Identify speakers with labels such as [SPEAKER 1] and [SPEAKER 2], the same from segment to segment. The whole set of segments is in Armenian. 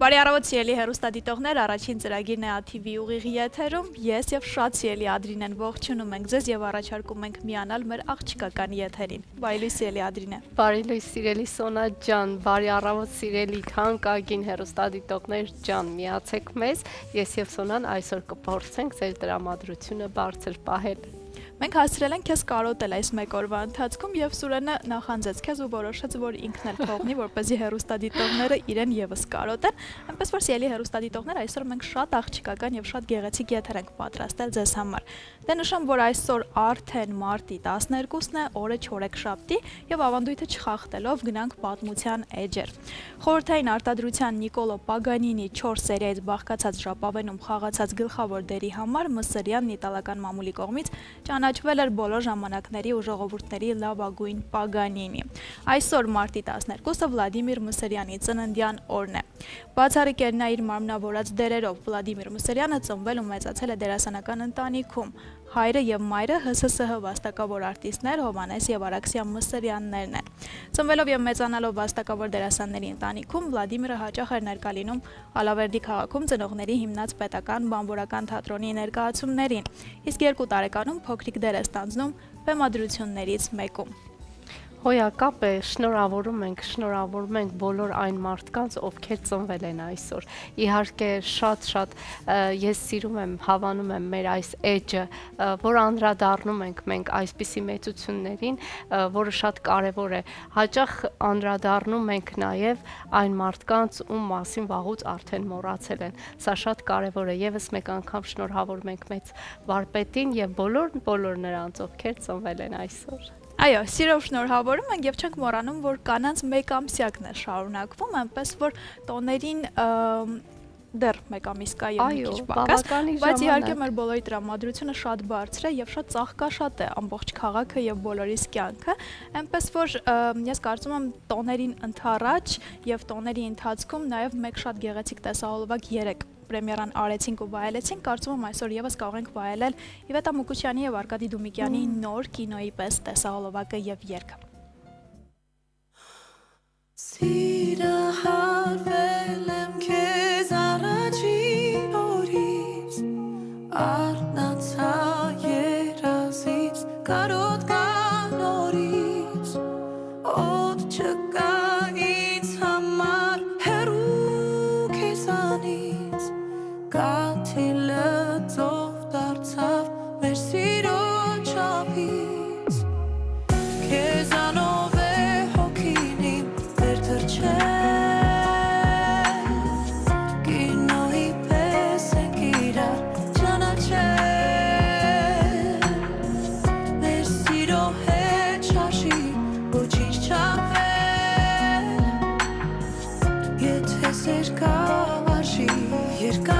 [SPEAKER 1] Բարի առավոտ սիրելի հեռուստադիտողներ, առաջին ծրագիրն է ATV ուղիղ եթերում, ես եւ շատ սիրելի Ադրինեն ողջունում ենք ձեզ եւ առաջարկում ենք միանալ մեր աղջկական եթերին։ Բարի լույս սիրելի Ադրինե։
[SPEAKER 2] Բարի լույս սիրելի Սոնա ջան, բարի առավոտ սիրելի թանկագին հեռուստադիտողներ ջան, միացեք մեզ, ես եւ Սոնան այսօր կփորձենք ձեր տրամադրությունը բարձր պահել։
[SPEAKER 1] Մենք հասցրել ենք քեզ կարոտել այս մեկ օրվա ընթացքում եւ Սուրենը նախանձեց քեզ ու որոշեց, որ ինքն էլ թողնի, որպեսզի հեռուստադիտողները իրեն եւս կարոտեն։ Այնպես որ սիրելի հեռուստադիտողներ, այսօր մենք շատ աղջկական եւ շատ գեղեցիկ եթեր ենք պատրաստել ձեզ համար։ Դե նշեմ, որ այսօր արդեն մարտի 12-ն է, օրը չորեքշաբթի եւ ավանդույթը չխախտելով գնանք պատմության էջեր։ Խորհրդային արտադրության Նիկոլո Պագանինի 4 սերիայից բաղկացած ժապավենում խաղացած գլխավոր դերի համար Մսրյանն իտալական մամուլի կողմից ճանաչվել էր բոլոր ժամանակների ու ժողովուրդների լավագույն Պագանինի։ Այսօր մարտի 12-ը Վլադիմիր Մսրյանի ծննդյան օրն է։ Բացառիկ էր նա իր մարմնավորած դերերով, Վլադիմիր Մսրյանը ծնվել ու մեծացել է դերասանական ընտանիքում։ Հայրը եւ մայրը ՀՍՍՀ վաստակավոր արտիստներ Հովանես եւ Արաքսիա Մսրյաններն են։ Ծնվելով եւ մեծանալով վաստակավոր դերասանների ընտանիքում Վլադիմիրը հաճախ էր ներկա լինում Ալավերդի քաղաքում ծնողների հիմնած պետական բանվորական թատրոնի ներկայացումներին, իսկ 2 տարեկանում փոքրիկ դեր է ստանձնում բեմադրություններից մեկում։
[SPEAKER 2] Հոյակապ է, շնորհավորում ենք բոլոր այն մարդկանց, ովքեր ծնվել են այսօր։ Իհարկե շատ ես սիրում եմ, հավանում եմ մեր այս էջը, որ անդրադառնում ենք մենք այսպիսի մեծություններին, որը շատ կարևոր է։ Հաճախ անդրադառնում ենք նաև այն մարդկանց, ում մասին վաղուց արդեն մոռացել են։ Սա շատ կարևոր է։ Եվս մեկ անգամ շնորհավորում ենք մեծ վարպետին եւ բոլոր նրանց, ովքեր ծնվել են այսօր։
[SPEAKER 1] Այո, սիրով շնորհավորում ենք եւ չենք մոռանում, որ կանանց մեկ ամսյակն է շարունակվում, այնպես որ տոներին դեռ մեկ ամիս կա եւ մի քիչ պակաս, բայց իհարկե մեր բոլորի տրամադրությունը շատ բարձր է եւ շատ ծաղկաշատ է ամբողջ քաղաքը եւ բոլորիս կյանքը, այնպես որ ես կարծում եմ տոներին ընդառաջ եւ տոների ընթացքում նաեւ մեկ շատ գեղեցիկ տեսահոլովակ 3 պրեմիերան արեցինք ու վայելեցինք, կարծում եմ այսօր եւս կարող ենք վայելել Իվետա Մուկուչյանի եւ Արկադի Դումիկյանի նոր կինոյի պես տեսահոլովակը եւ երգը։
[SPEAKER 3] Սիրահարվել եմ քեզ առաջին օրից, արթնացա երազից, կարոտ կա նորից, օդ չկա ինձ համար հեռու քեզանից, Կաթիլը ծով դարձավ մեր սիրո չափից, քեզանով է հոգին իմ վեր թրջել, կինոյի պես ենք իրար ճանաչել, մեր սիրո հետ շարժի ոչինչ չափել, եթե սեր կա արժի երկար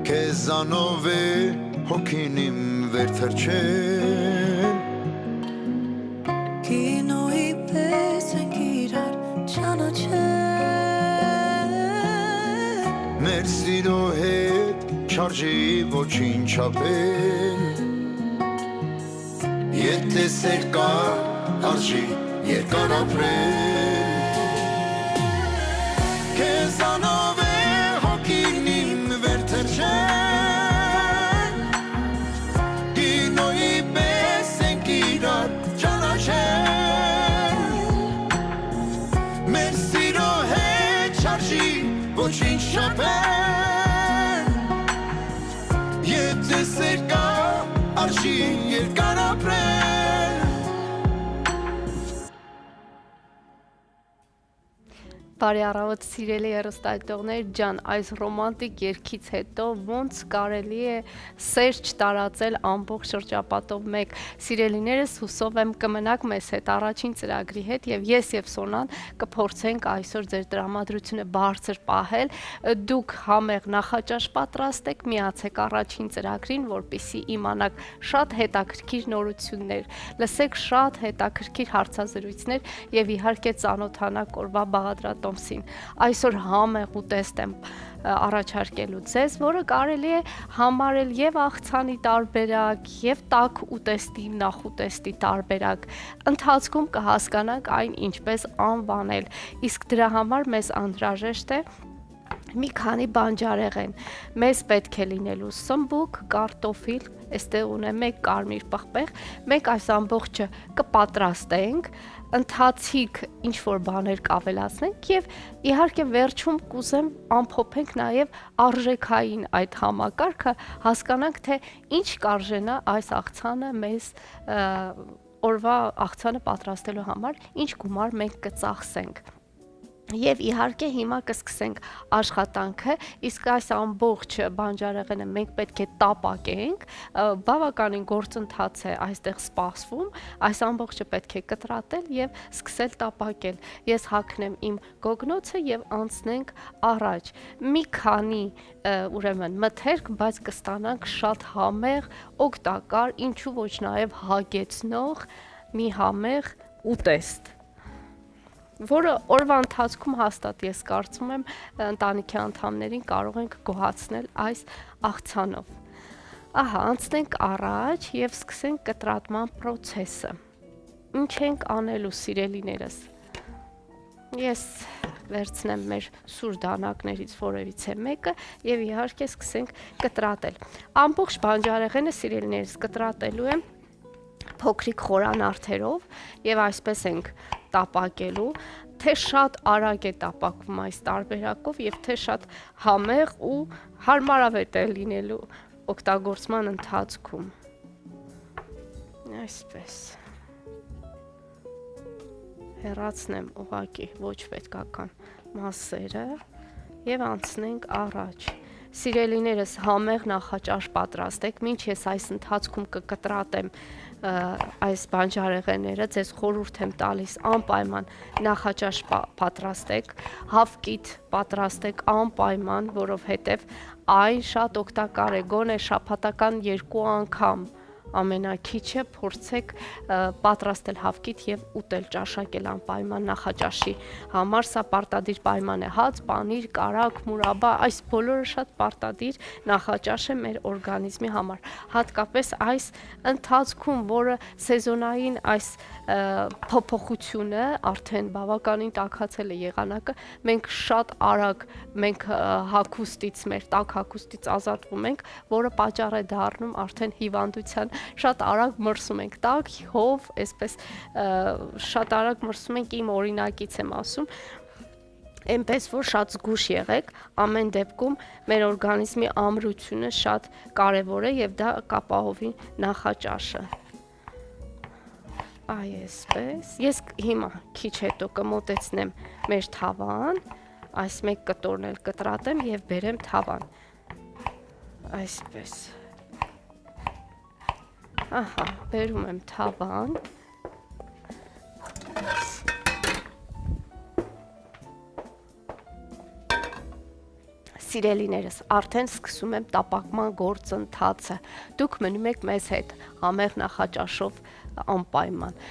[SPEAKER 4] Քեզանով է հոգին իմ վեր թրջել,
[SPEAKER 3] կինոյի պես ենք իրար ճանաչել,
[SPEAKER 4] մեր սիրո հետ չարժի ոչինչ չափել, Եթե սեր կա արժի երկար ապրել Քեզանով է հոգին իմ վերթրջել Կինոյի պես ենք իրար ճանաչել Մեր սիրո հետ չարժի ոչինչ շապել Եթե սեր կա արժի երկար ապրել
[SPEAKER 2] Բարի առավոտ սիրելի հեռուստադիտողներ ջան, այս ռոմանտիկ երգից հետո ոնց կարելի է սեր չտարածել ամբողջ շրջապատով մեկ սիրելիներս հուսով եմ կմնաք մեզ հետ առաջին ծրագրի հետ եւ ես եւ Սոնան կփորձենք այսօր ձեր տրամադրությունը բարձր պահել դուք համեղ նախաճաշ պատրաստեք միացեք առաջին ծրագրին որպեսզի իմանաք շատ հետաքրքիր նորություններ լսեք շատ հետաքրքիր հարցազրույցներ եւ իհարկե ծանոթանաք օրվա բաղադրատոմսին այսօր համեղ ուտեստ եմ առաջարկելու ձեզ, որը կարելի է համարել եւ աղցանի տարբերակ, եւ տաք ուտեստի, նախուտեստի տարբերակ։ Ընթացքում կհասկանանք այն ինչպես անվանել։ Իսկ դրա համար մեզ անհրաժեշտ է մի քանի բանջարեղեն։ Մեզ պետք է լինելու սմբուկ, կարտոֆիլ, այստեղ ունեմ մեկ կարմիր պղպեղ, մենք այս ամբողջը կպատրաստենք ընթացիկ ինչ որ բաներ կավելացնենք եւ իհարկե վերջում կուզեմ ամփոփենք նաեւ արժեքային այդ համակարգը հասկանանք թե ինչ կարժենա այս աղցանը մեզ օրվա աղցանը պատրաստելու համար ինչ գումար մենք կծախսենք Եվ իհարկե հիմա կսկսենք աշխատանքը, իսկ այս ամբողջ բանջարեղենը մենք պետք է տապակենք, բավականին գործընթաց է այստեղ սպասվում, այս ամբողջը պետք է կտրատել եւ սկսել տապակել։ Ես հագնեմ իմ գոգնոցը եւ անցնենք առաջ։ Մի քանի ուրեմն մթերք, բայց կստանանք շատ համեղ, օգտակար, ինչու ոչ նաեւ հագեցնող մի համեղ ուտեստ որը օրվա ընթացքում հաստատ ես կարծում եմ ընտանիքի անդամներին կարող ենք գոհացնել այս աղցանով։ Ահա, անցնենք առաջ եւ սկսենք կտրատման process-ը։ Ինչ ենք անելու սիրելիներս։ Ես վերցնեմ մեր սուր դանակներից որևիցե մեկը եւ իհարկե սկսենք կտրատել։ Ամբողջ բանջարեղենը սիրելիներս կտրատելու եմ փոքրիկ խորանարդերով եւ այսպես ենք տապակելու, թե շատ արագ է տապակվում այս տարբերակով եւ թե շատ համեղ ու հարմարավետ է լինելու օգտագործման ընթացքում։ Այսպես։ Հեռացնեմ ուղղակի ոչ պետքական մասերը եւ անցնենք առաջ։ Սիրելիներս համեղ նախաճաշ պատրաստեք, մինչ ես այս ընթացքում կկտրատեմ այս բանջարեղենները, ձեզ խորհուրդ եմ տալիս անպայման նախաճաշ պատրաստեք, հավկիթ պատրաստեք անպայման, որովհետև այն շատ օգտակար է, գոնե շաբաթական 2 անգամ ամենակիչը փորձեք պատրաստել հավկիթ եւ ուտել ճաշակել անպայման նախաճաշի համար սա պարտադիր պայման է հաց, պանիր, կարագ, մուրաբա այս բոլորը շատ պարտադիր նախաճաշ է մեր օրգանիզմի համար հատկապես այս ընթացքում որը սեզոնային այս փոփոխությունը արդեն բավականին տաքացել է եղանակը մենք շատ արագ մենք հագուստից մեր տաք հագուստից ազատվում ենք որը պատճառ է դառնում արդեն հիվանդության շատ արագ մրսում ենք տաք, հով, այսպես շատ արագ մրսում ենք իմ օրինակից եմ ասում այնպես որ շատ զգուշ եղեք ամեն դեպքում մեր օրգանիզմի ամրությունը շատ կարևոր է եւ դա կապահովի նախաճաշը այսպես ես հիմա քիչ հետո կմոտեցնեմ մեր թավան այս մեկ կտորն էլ կտրատեմ եւ բերեմ թավան այսպես Ահա, բերում եմ թավան Սիրելիներս, արդեն սկսում եմ տապակման գործընթացը Դուք մնում եք մեզ հետ համեղ նախաճաշով անպայման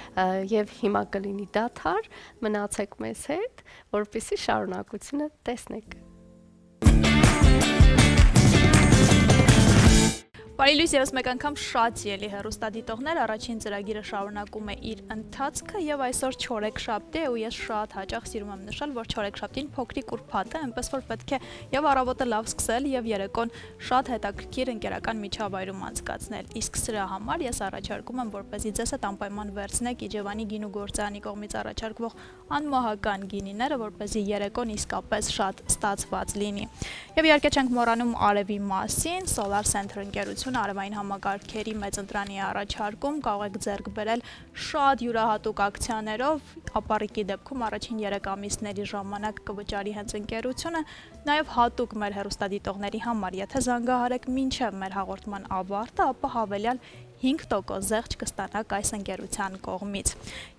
[SPEAKER 2] Եվ հիմա կլինի դադար, մնացեք մեզ հետ, որպեսզի շարունակությունը տեսնեք
[SPEAKER 1] Բարի լույս եւս մեկ անգամ շատ սիրելի հեռուստադիտողներ, առաջին ծրագիրը շարունակում է իր ընթացքը եւ այսօր չորեքշաբթի է ու ես շատ հաճախ սիրում եմ նշել, որ չորեքշաբթին փոքրիկ ուրբաթ է, այնպես որ պետք է եւ առավոտը լավ սկսել եւ երեկոն շատ հետաքրքիր ընկերական միջավայրում անցկացնել։ Իսկ սրա համար ես առաջարկում եմ, որպեսզի ձեզ հետ անպայման վերցնեք Իջևանի գինու գործարանի կողմից առաջարկվող անմահական գինիները, որպեսզի երեկոն իսկապես շատ ստացված լինի։ Եվ իհարկե չենք մոռանում արևի մասին, Solar Center ընկերությունը արևային համակարգերի մեծ ընտրանի առաջարկում կարող եք ձեռք բերել շատ յուրահատուկ ակցիաներով, ապառիկի դեպքում առաջին 3 ամիսների ժամանակ կվճարի հենց ընկերությունը, նաև հատուկ մեր հեռուստադիտողների համար, եթե զանգահարեք մինչև մեր հաղորդման ավարտը, ապա հավելյալ 5% զեղչ կստանաք այս ընկերության կողմից։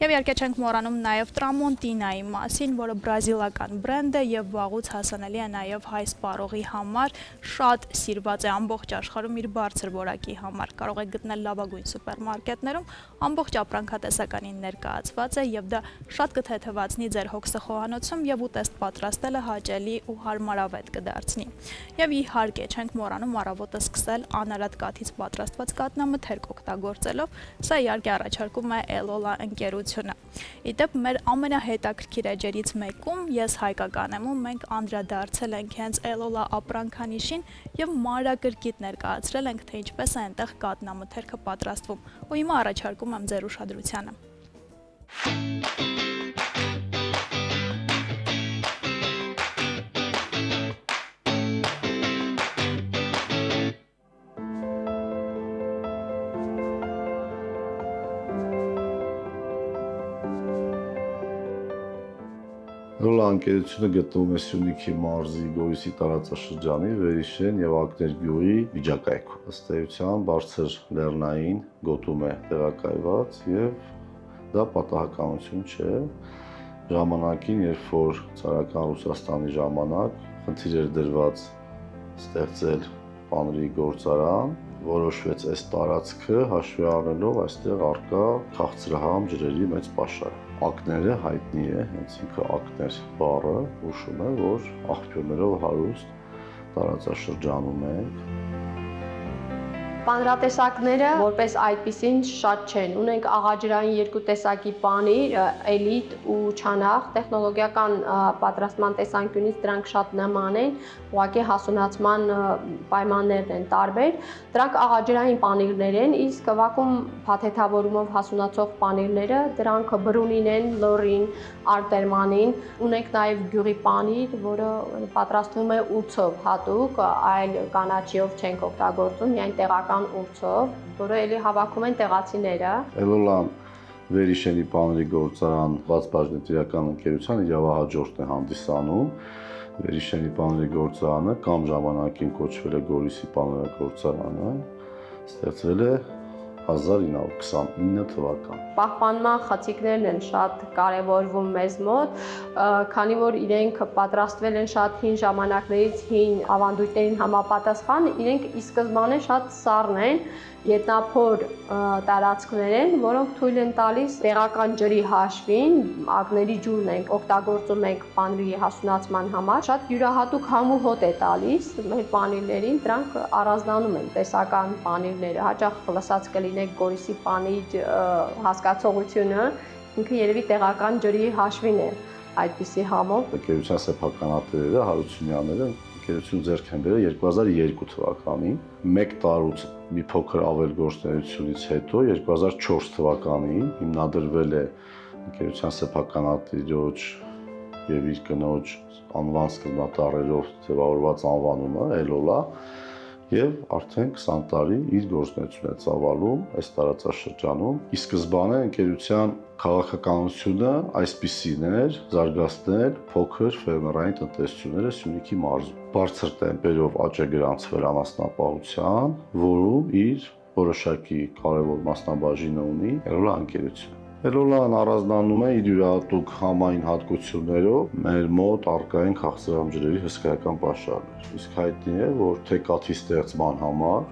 [SPEAKER 1] Եվ իհարկե չենք մոռանում նաև Tramontina-ի մասին, որը բրազիլական բրենդ է եւ վաղուց հասանելի է նաև հայ սպառողի համար, շատ սիրված է ամբողջ աշխարհում իր բարձր որակի համար։ Կարող եք գտնել լավագույն սուպերմարկետներում, ամբողջ ապրանքատեսականին ներկայացված է եւ դա շատ կթեթևացնի ձեր հոգսը խոհանոցում եւ ուտեստ պատրաստելը հաճելի ու հարմարավետ կդարձնի։ Եվ իհարկե չենք մոռանում առավոտը սկսել անարատ կաթից պատրաստված կատնամթերք օգտագործելով, սա իհարկե առաջարկում է Elola ընկերությունը։ Իդեպ մեր ամենահետաքրքիր էջերից մեկում ես հայկական եմ ու մենք անդրադարձել ենք հենց Elola ապրանքանիշին եւ մանրակրկիտ ներկայացրել ենք, թե ինչպես է այնտեղ կատնամթերքը պատրաստվում։ Ու հիմա առաջարկում եմ ձեր ուշադրությանը։
[SPEAKER 5] Elola ընկերությունը գտնվում է Սյունիքի մարզի Գորիսի տարածաշրջանի Վերիշեն եւ Ակներ գյուղի միջակայքում։ Ըստ էության բարձր լեռնային գոտում է տեղակայված եւ դա պատահականություն չէ։ Ժամանակին, երբ որ ցարական Ռուսաստանի ժամանակ խնդիր էր դրված ստեղծել պանրի գործարան, որոշվեց այս տարածքը հաշվի առնելով այստեղ առկա քաղցրահամ ջրերի մեծ պաշար։ Ակները հայտնի է, հենց ինքը ակներ բառը հուշում է, որ աղբյուրներով հարուստ տարածաշրջանում է։
[SPEAKER 6] Պանրատեսակները որպես այդպիսին շատ չեն։ Ունենք աղաջրային երկու տեսակի պանիր, էլիտ ու չանախ, տեխնոլոգիական պատրաստման տեսանկյունից դրանք շատ նման են, ուղղակի հասունացման պայմաններն են տարբեր։ Դրանք աղաջրային պանիրներ են, իսկ վակուում փաթեթավորումով հասունացող պանիրները, դրանք բրունին են, լորին, արտերմանին։ Ունենք նաև գյուղի պանիր, որը պատրաստվում է ուրցով հատուկ, այլ կանաչիով չենք օգտագործում, միայն տեղական ուրցով, որը էլի հավաքում են տեղացիները։
[SPEAKER 5] Elola-ն Վերիշենի պանրի գործարան բաց բաժնետիրական ընկերության իրավահաջորդն է հանդիսանում։ Վերիշենի պանրի գործարանը կամ ժամանակին կոչվել է Գորիսի պանրագործարանը, ստեղծվել է 1929 թվական։
[SPEAKER 6] Պահպանման խցիկներն են շատ կարևորվում մեզ մոտ, քանի որ իրենք պատրաստվել են շատ հին ժամանակներից, հին ավանդույթներին համապատասխան, իրենք ի սկզբանե շատ սառն են, ետնափոր տարածքներ են, որոնք թույլ են տալիս տեղական ջրի հաշվին, ակների ջուրն ենք օգտագործում ենք պանրի հասունացման համար, շատ յուրահատուկ համ ու հոտ է տալիս մեր պանիրներին, դրանք առանձնանում են տեսական պանիրները, հաճախ լսած կլինեք Գորիսի պանիր հասկացողությունը, ինքը երևի տեղական ջրի հաշվին է այդպիսի համով։
[SPEAKER 5] Ընկերության սեփականատերերը Հարությունյանները ընկերություն ձեռք են բերել 2002 թվականին, 1 տարուց մի փոքր ավել գործունեությունից հետո 2004 թվականին հիմնադրվել է ընկերության սեփականատիրոջ եւ իր կնոջ անվան սկզբնատառերով ձևավորված անվանումը Elola եւ արդեն 20 տարի իր գործունեությունը է ծավալում այս տարածաշրջանում։ Ի սկզբանե ընկերության քաղաքականությունը այսպիսին էր՝ զարգացնել փոքր ֆերմերային տնտեսությունները Սյունիքի մարզում։ Բարձր տեմպերով աճ է գրանցվել անասնապահության, որում իր որոշակի կարևոր մասնաբաժինը ունի Elola ընկերությունը։ Elola-ն առանձնանում է իր յուրահատուկ համային հատկություններով մեր մոտ առկային քաղցրահամ ջրերի հսկայական պաշարներ։ Իսկ հայտնի է, որ թե կաթի ստեղծման համար,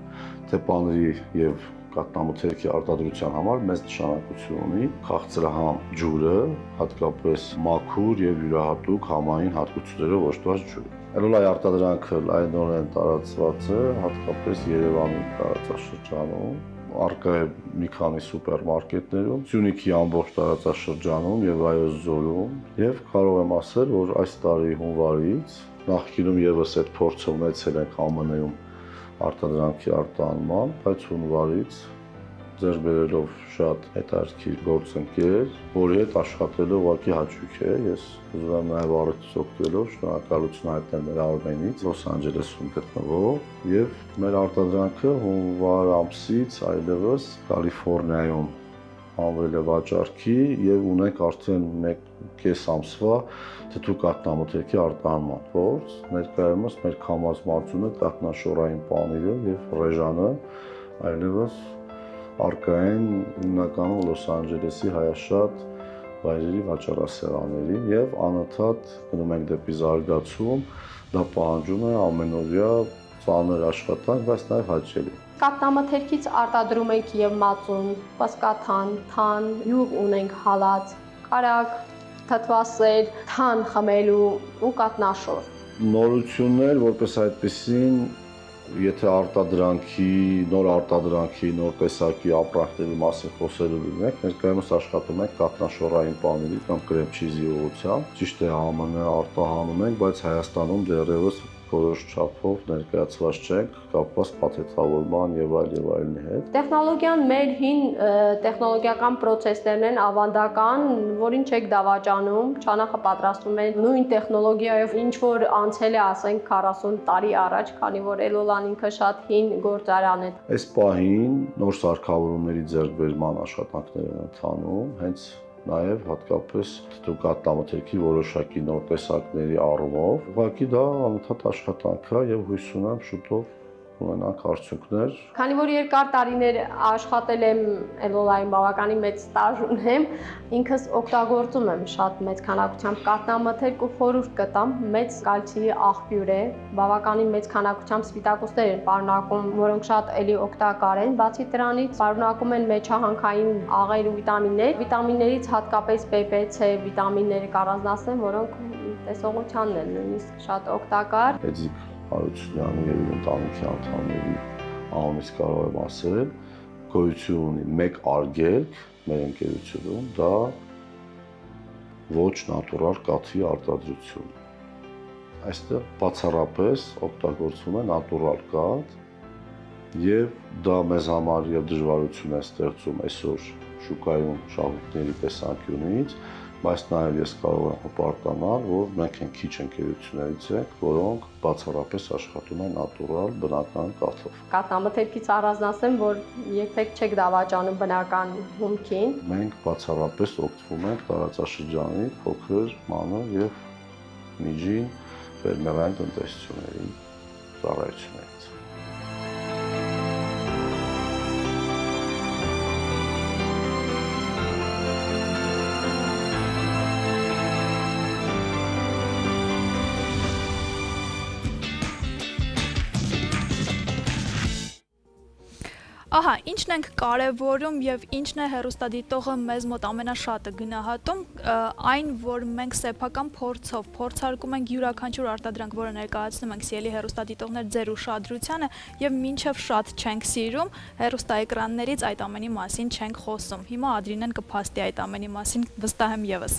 [SPEAKER 5] թե պանրի եւ կատնամթերքի արտադրության համար մեծ նշանակություն ունի քաղցրահամ ջուրը, հատկապես մաքուր եւ յուրահատուկ համային հատկություններով օժտված ջուրը։ Էլոլայի արտադրանքը լայնորեն տարածված է, հատկապես Երևանի տարածաշրջանում, առկա է մի քանի սուպերմարկետներում, Սյունիքի ամբողջ տարածաշրջանում եւ Վայոց ձորում, եւ կարող եմ ասել, որ այս տարի հունվարից նախկինում եւս այդ փորձը ունեցել ենք ԱՄՆ-ում արտադրանքի արտահանման, բայց հունվարից ձեռք բերելով շատ հետաքրքիր գործընկեր, որի հետ աշխատելը ուղղակի հաճույք է։ Ես ուզում եմ նաև առիթից օգտվելով շնորհակալություն հայտնել մեր Արմենից, Լոս Անջելեսում գտնվող, եւ մեր արտադրանքը հունվար ամսից այլևս Կալիֆոռնիայում անվել է վաճառքի եւ ունենք արդեն 1.5 ամսվա թթու կաթնամթերքի արտահանման փորձ։ Ներկայումս մեր քամած կաթնաշորային պանիրը եւ ռեժանը այլևս առկա են հիմնականում Լոս Անջելեսի հայաշատ վայրերի վաճառասեղաններին եւ անընդհատ գնում ենք դեպի զարգացում, դա պահանջում է ամենօրյա ծանր աշխատանք, բայց նաեւ հաճելի։
[SPEAKER 6] Կաթնամթերքից արտադրում ենք եւ մածուն, պասկաթան, թան, յուղ ունենք հալած, կարակ, թթվասեր, թան խմելու ու կաթնաշոր։
[SPEAKER 5] Նորություններ, որպես այդպեսին, եթե նոր արտադրանքի, նոր տեսակի ապրանքների մասին խոսելու լինենք, ներկայումս աշխատում ենք կաթնաշորային պանիրի կամ կրեմ չիզի ուղղությամբ։ Ճիշտ է, ԱՄՆ արտահանում ենք, բայց Հայաստանում դեռևս որոշ չափով ներկայացված չենք, կապված փաթեթավորման եւ այլնի հետ։
[SPEAKER 6] Տեխնոլոգիան մեր հին տեխնոլոգիական process-ներն են ավանդական, որին չեք դավաճանում, չանախը պատրաստում են նույն տեխնոլոգիայով, ինչ որ անցել է, ասենք 40 տարի առաջ, քանի որ Էլոլան ինքը շատ հին գործարան է։
[SPEAKER 5] Այս պահին նոր սարքավորումների ձեռքբերման աշխատանքներ են ընթանում, հենց նաև հատկապես թթու կաթնամթերքի որոշակի նոր տեսակների առումով։ Ուղղակի դա անընդհատ աշխատանք է եւ հույս ունեմ շուտով ունենանք արդյունքներ։
[SPEAKER 6] Քանի որ երկար տարիներ աշխատել եմ Էլոլային, բավականին մեծ ստաժ ունեմ, ինքս օգտագործում եմ շատ մեծ քանակությամբ կաթնամթերք ու խորհուրդ կտամ, մեծ կալցիի աղբյուր է, բավականին մեծ քանակությամբ սպիտակուցներ են պարունակում, որոնք շատ էլի օգտակար են, բացի դրանից պարունակում են մեջահանքային աղեր ու վիտամիններ, վիտամիններից հատկապես PP, C վիտամինները կառանձնացնեն, որոնք տեսողությանն են նույնիսկ շատ օգտակար։
[SPEAKER 5] Հարությունյանի եւ իր ընտանիքի անդամների անունից կարող եմ ասել, գոյություն ունի մեկ արգելք մեր ընկերությունում, դա ոչ նատուրալ կաթի արտադրություն։ Այստեղ բացառապես օգտագործվում է նատուրալ կաթ եւ դա մեզ համար եւ դժվարություն է ստեղծում այսօր շուկայում շահույթների տեսանկյունից, բայց նաև ես կարող եմ հպարտանալ, որ մենք են քիչ ընկերություններից ենք, որոնք բացառապես աշխատում են նատուրալ բնական կաթով։
[SPEAKER 6] Կաթնամթերքից առանձնացեմ, որ երբեք չեք դավաճանում բնական հումքին։
[SPEAKER 5] Մենք բացառապես օգտվում ենք տարածաշրջանի փոքր, մանր եւ միջին ֆերմերային տնտեսությունների ծառայություններից։
[SPEAKER 1] Ահա, ինչն ենք կարևորում եւ ինչն է հեռուստադիտողը մեզ մոտ ամենաշատը գնահատում, այն, որ մենք սեփական փորձով փորձարկում ենք յուրաքանչյուր արտադրանք, որը ներկայացնում ենք սիրելի հեռուստադիտողներ ձեր ուշադրությանը եւ մինչեւ շատ չենք սիրում, հեռուստաէկրաններից այդ ամենի մասին չենք խոսում։ Հիմա Ադրինեն կփաստի այդ ամենի մասին, վստահ եմ եւս։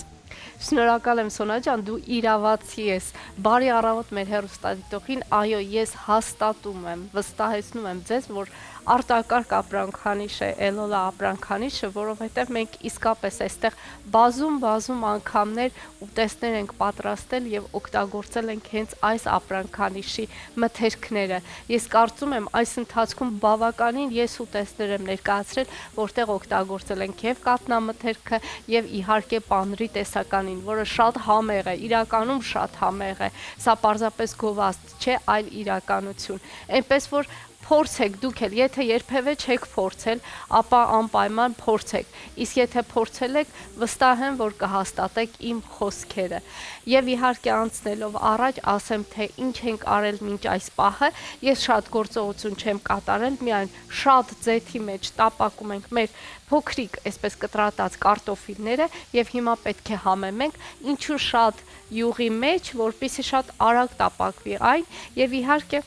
[SPEAKER 2] Շնորհակալ եմ Սոնա ջան, դու իրավացի ես։ Բարի առավոտ մեր հեռուստադիտողին, այո, ես հաստատում եմ, վստահեցնում եմ ձեզ, որ արտակարգ ապրանքանիշ է Էլոլա ապրանքանիշը, որովհետև մենք իսկապես այստեղ բազում անգամներ ուտեստներ ենք պատրաստել եւ օգտագործել ենք հենց այս ապրանքանիշի մթերքները։ Ես կարծում եմ այս ընթացքում բավականին ես ուտեստներ եմ ներկայացրել, որտեղ օգտագործել ենք եւ կաթնամթերքը եւ իհարկե պանրի տեսականին, որը շատ համեղ է, իրականում շատ համեղ է։ Սա պարզապես գովազդ չէ, այլ իրականություն։ Այնպես որ փորձեք դուք էլ, եթե երբևէ չեք փորձել, ապա անպայման փորձեք։ Իսկ եթե փորձել եք, վստահ եմ, որ կհաստատեք իմ խոսքերը։ Եվ իհարկե անցնելով առաջ, ասեմ, թե ինչ ենք արել մինչ այս պահը, ես շատ գործողություն չեմ կատարել, միայն շատ ձեթի մեջ տապակում ենք մեր փոքրիկ, այսպես կտրատած կարտոֆիլները եւ հիմա պետք է համեմենք, ինչու շատ յուղի մեջ, որպեսզի շատ արագ տապակվի այն եւ իհարկե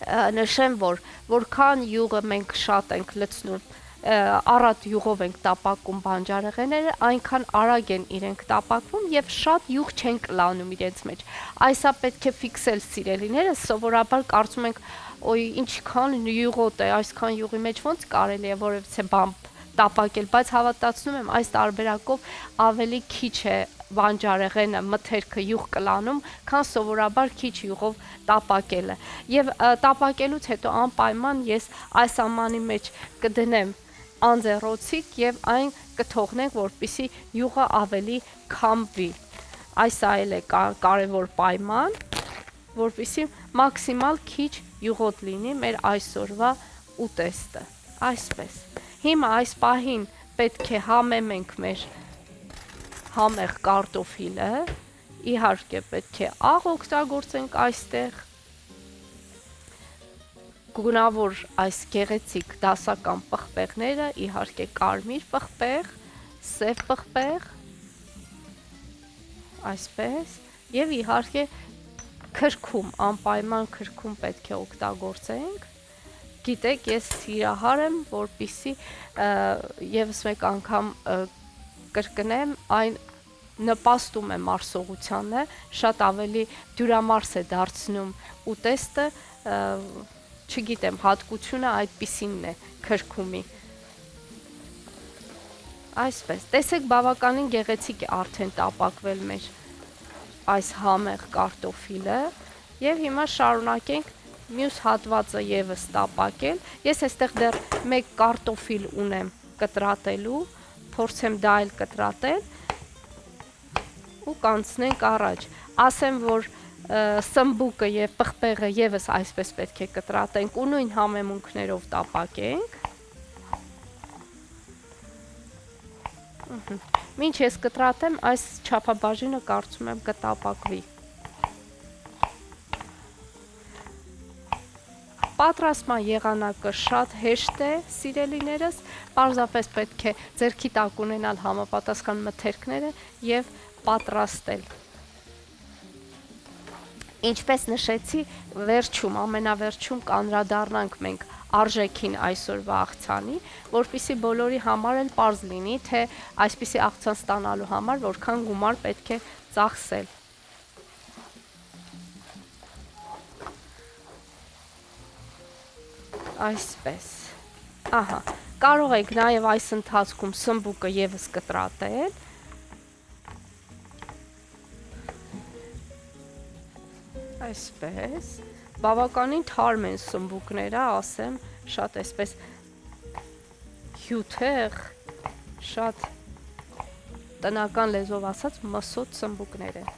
[SPEAKER 2] նշեմ, որ որքան յուղը մենք շատ ենք լցնում, առատ յուղով ենք տապակում բանջարեղենները, այնքան արագ են իրենք տապակվում եւ շատ յուղ չեն կլանում իրենց մեջ։ Այսա պետք է ֆիքսել սիրելիները, սովորաբար կարծում ենք, օй ինչքան յուղոտ է, այսքան յուղի մեջ ոնց կարելի է որևիցե բան տապակել, բայց հավատացնում եմ, այս տարբերակով ավելի քիչ է բանջարեղենը մթերքը յուղ կլանում, քան սովորաբար քիչ յուղով տապակելը։ Եվ տապակելուց հետո անպայման ես այս ամանի մեջ կդնեմ անձեռոցիկ եւ այն կթողնենք, որպեսզի յուղը ավելի քամվի։ Այս այլ է կարևոր պայման, որպեսզի մաքսիմալ քիչ յուղոտ լինի մեր այսօրվա ուտեստը։ Այսպես։ Հիմա այս պահին պետք է համեմենք մեր համեղ կարտոֆիլը, իհարկե պետք է աղ օգտագործենք այստեղ, գունավոր այս գեղեցիկ դասական պղպեղները, իհարկե կարմիր պղպեղ, սև պղպեղ, այսպես, եւ իհարկե քրքում, անպայման քրքում պետք է օգտագործենք, գիտեք, ես սիրահար եմ, որպեսզի եւս մեկ անգամ կրկնեմ, այն նպաստում է մարսողությանը, շատ ավելի դյուրամարս է դարձնում ուտեստը, չգիտեմ, հատկությունը այդպիսինն է քրքումի։ Այսպես, տեսեք, բավականին գեղեցիկ է արդեն տապակվել մեր այս համեղ կարտոֆիլը եւ հիմա շարունակենք մյուս հատվածը եւս տապակել։ Ես այստեղ դեռ մեկ կարտոֆիլ ունեմ կտրատելու, փորձեմ դա էլ կտրատել ու կանցնենք առաջ։ Ասեմ, որ սմբուկը եւ պղպեղը եւս այսպես պետք է կտրատենք ու նույն համեմունքներով տապակենք։ Մինչ ես կտրատեմ, այս չափաբաժինը կարծում եմ կտապակվի։ Պատրաստման եղանակը շատ հեշտ է, սիրելիներս, պարզապես պետք է ձեռքի տակ ունենալ համապատասխան մթերքները եւ պատրաստել։ Ինչպես նշեցի, վերջում, ամենավերջում կանրադառնանք մենք արժեքին այսօրվա աղցանի, որպեսզի բոլորի համար էլ պարզ լինի, թե այսպիսի աղցան ստանալու համար որքան գումար պետք է ծախսել։ Այսպես, ահա, կարող եք նաև այս ընթացքում սմբուկը եւս կտրատել, այսպես, բավականին թարմ են սմբուկները, ասեմ, շատ այսպես հյութեղ, շատ տնական լեզվով ասած մսոտ սմբուկներ են։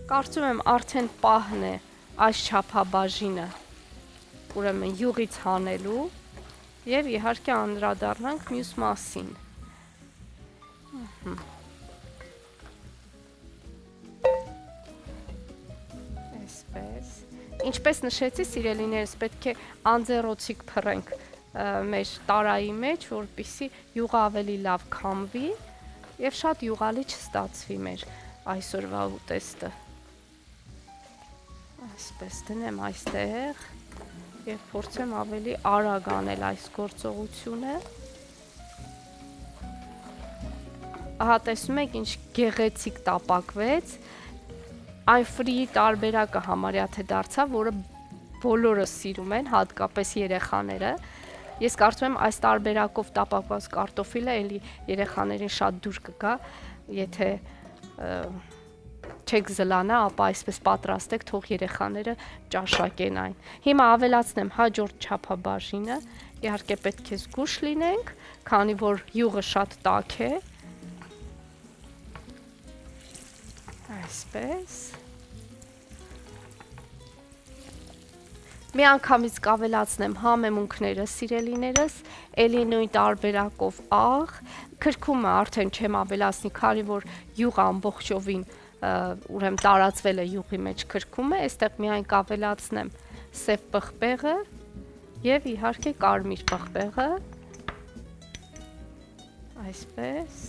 [SPEAKER 2] Կարծում եմ արդեն պահն է այս չափաբաժինը, ուրեմն յուղից հանելու եւ իհարկե անդրադառնանք մյուս մասին։ Այսպես, ինչպես նշեցի, սիրելիներս, պետք է անձեռոցիկ փռենք մեր տարայի մեջ, որպեսզի յուղը ավելի լավ քամվի եւ շատ յուղալի չստացվի մեր այսօրվա ուտեստը։ Այսպես դնեմ այստեղ եւ փորձեմ ավելի արագ անել այս գործողությունը։ Ահա տեսնում եք ինչ գեղեցիկ տապակվեց։ Այն ֆրիի տարբերակը համարյա թե դարձավ, որը բոլորը սիրում են, հատկապես երեխաները։ Ես կարծում եմ այս տարբերակով տապակված կարտոֆիլը էլի երեխաներին շատ դուր կգա, եթե չեք զլանա, ապա այսպես պատրաստեք, թող երեխաները ճաշակեն այն։ Հիմա ավելացնեմ հաջորդ չափաբաժինը Իհարկե պետք է զգուշ լինենք, քանի որ յուղը շատ տաք է։ Այսպես։ Մի անգամից կավելացնեմ համեմունքները, սիրելիներս, էլի նույն տարբերակով աղ, քրքումը արդեն չեմ ավելացնի, քանի որ յուղը ամբողջովին ուրեմն տարածվել է յուղի մեջ քրքումը, այստեղ միայն կավելացնեմ սև պղպեղը եւ իհարկե կարմիր պղպեղը, այսպես,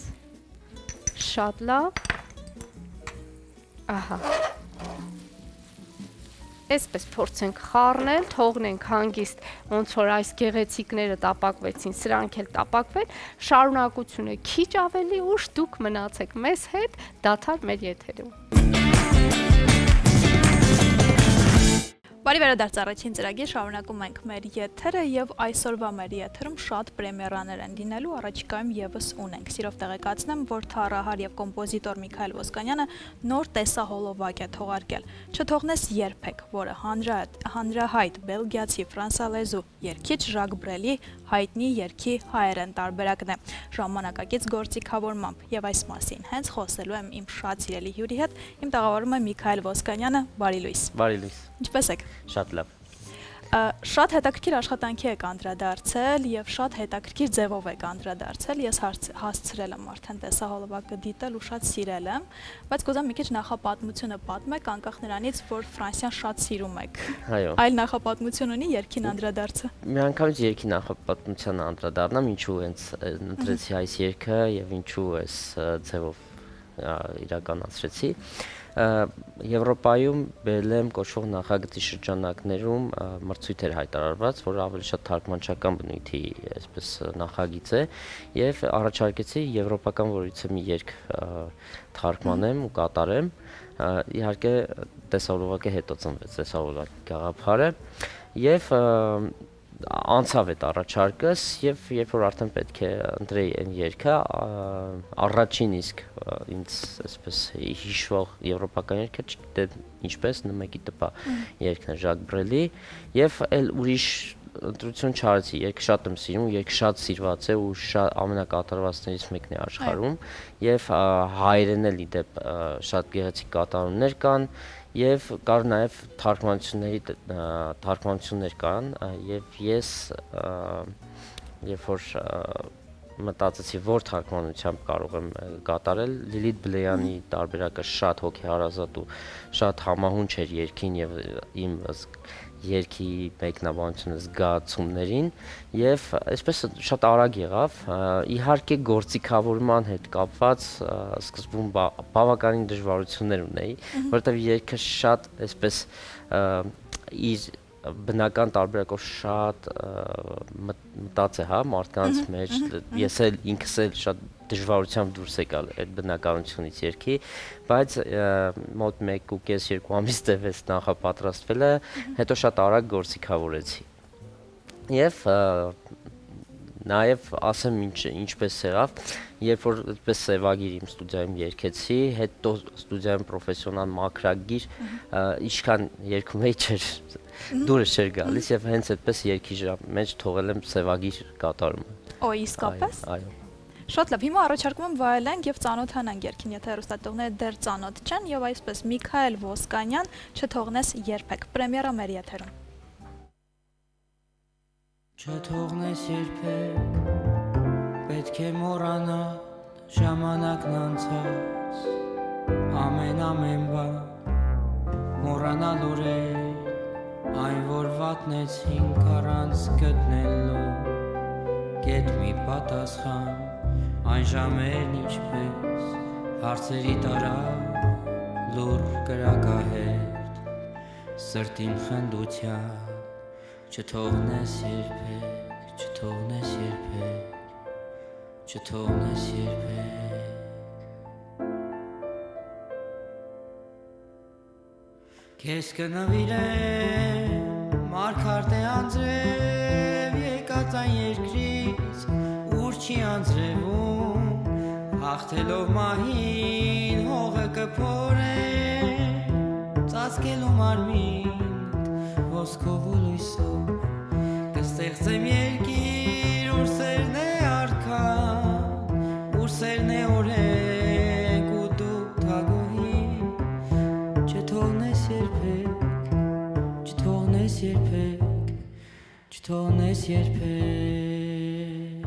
[SPEAKER 2] շատ լավ, ահա, այսպես փորձենք խառնել, թողնենք հանգիստ, ոնց որ այս գեղեցիկները տապակվեցին, սրանք էլ տապակվեն, շարունակությունը քիչ ավելի ուշ դուք մնացեք մեզ հետ, դադար մեր եթերում։
[SPEAKER 1] Բարի վերադարձ առաջին ծրագիր, շարունակում ենք մեր եթերը եւ այսօրվա մեր եթերում շատ պրեմիերաներ են լինելու, առաջիկայում եւս ունենք։ Սիրով տեղեկացնեմ, որ թառահար եւ կոմպոզիտոր Միքայել Ոսկանյանը նոր տեսահոլովակ է թողարկել։ Չթողնես երբեք, որը հանրահայտ բելգիացի ֆրանսալեզու երգիչ Ժակ Բրելի հայտնի երգի հայերեն տարբերակն է։ Ժամանակակից գործիքավորմամբ եւ այս մասին հենց խոսելու եմ իմ շատ սիրելի հյուրի հետ։ Իմ տաղավարում է Միքայել Ոսկանյանը, բարի լույս։
[SPEAKER 7] Բարի լույս։
[SPEAKER 1] Ինչպե՞ս եք։
[SPEAKER 7] Շատ լավ։
[SPEAKER 1] Շատ հետաքրքիր աշխատանքի եք անդրադարձել եւ շատ հետաքրքիր ձևով եք անդրադարձել։ Ես հասցրել եմ արդեն տեսահոլովակը դիտել ու շատ սիրել եմ, բայց կուզեմ մի քիչ նախապատմությունը պատմեք, անկախ նրանից, որ Ֆրանսիան շատ սիրում եք։
[SPEAKER 7] Այո։
[SPEAKER 1] Այլ նախապատմություն ունի երգին անդրադարձը։
[SPEAKER 7] Միանգամից երգի նախապատմության անդրադառնամ, ինչու հենց ընտրեցի այս երգը եւ ինչու այս ձևով իրականացրեցի։ Եվրոպայում բելեմ կոչվող նախագծի շրջանակներում մրցույթ էր հայտարարված, որը ավելի շատ թարգմանչական բնույթի այսպես նախագիծ է եւ առաջարկեցի եվրոպական որից մի երգ թարգմանեմ ու կատարեմ։ Իհարկե տեսահոլովակը հետո ծնվեց, տեսահոլովակի գաղափարը եւ անցավ այդ առաջարկս եւ երբ որ արդեն պետք է ընտրեի այն երգը, առաջին իսկ ինձ այսպես հիշվող եվրոպական երգը, չգիտեմ ինչպես, նմեկի տպա երգն է Ժակ Բրելի եւ այլ ուրիշ ընտրություն չարեցի, երգը շատ եմ սիրում, երգը շատ սիրված է ու ամենակատարվածներից մեկն է աշխարհում եւ հայերեն էլ իդեպ շատ գեղեցիկ կատարումներ կան եւ կար նաեւ թարգմանություններ կան եւ ես երբ որ մտածեցի որ թարգմանությամբ կարող եմ կատարել Լիլիթ Բլեյանի տարբերակը շատ հոգեհարազատ ու շատ համահունչ էր երգին եւ իմ երգի մեկնաբանությունը զգացումներին եւ այսպես շատ արագ եղավ իհարկե գործիքավորման հետ կապված սկզբում բավականին դժվարություններ ունեի որովհետեւ երգը շատ այսպես իր բնական տարբերակով շատ մտած է հա մարդկանց մեջ ես էլ ինքս էլ շատ դժվարությամբ դուրս եկալ այդ բնականությունից երգի բայց մոտ 1.5-2 ամիս տևեց նախապատրաստվելը հետո շատ արագ գործիքավորեցի եւ նաեւ ասեմ ինչպես եղավ երբ որ այդպես սևագիր իմ ստուդիայում երգեցի հետո ստուդիայում պրոֆեսիոնալ մակրագիր ինչքան երգում էի չէր դուրս չէր գալիս եւ հենց այդպես երգի մեջ թողել եմ սևագիր կատարումը
[SPEAKER 1] Օ իսկապես
[SPEAKER 7] այո
[SPEAKER 1] Շատ լավ, հիմա առաջարկում եմ վայելենք եւ ծանոթանանք երգին, եթե հեռուստատողները դեռ ծանոթ չեն եւ այսպես Միքայել Ոսկանյան չթողնես երբեք, պրեմիերա մեր եթերում։
[SPEAKER 8] Չթողնես երբեք, պետք է մոռանալ ժամանակն անցած, ամեն բան, մոռանալ օրեր, այն որ վատնեցինք առանց գտնելու, գետ մի պատասխան, այն ժամերն ինչպես, հարցերի տարա, լուր կրակահերտ, սրտին խնդության, չթողնես երբեք, չթողնես երբեք, չթողնես երբեք Քեզ կնվիրեմ, մարգարդ է անձրև, եկած այն երկրից, ուր չի անձրևում, հաղթելով մահին, հողը կփորեմ, ծածկելու մարմին, ոսկով ու լույսով, կստեղծեմ երկիր, սերն է օրենք ու դու թագուհի չթողնես երբեք չթողնես երբեք չթողնես երբեք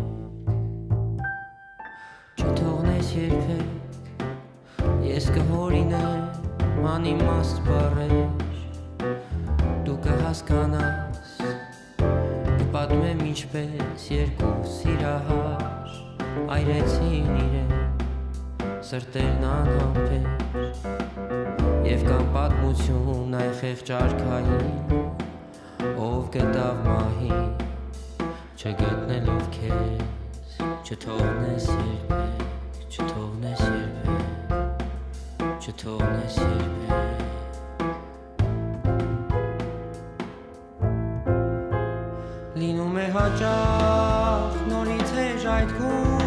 [SPEAKER 8] չթողնես երբեք ես կհորինեմ անիմաստ բառեր դու կհասկանաս կպատմեմ ինչպես երկու սիրահար այրեցին իրեն սրտերն անհամբեր եւ կան պատմություն այ խեղճ արքային ով գտավ մահին չգտնելով քեզ չթողնես երբեք չթողնես երբեք չթողնես երբեք լինում է հաճախ նորից հեժ այդքում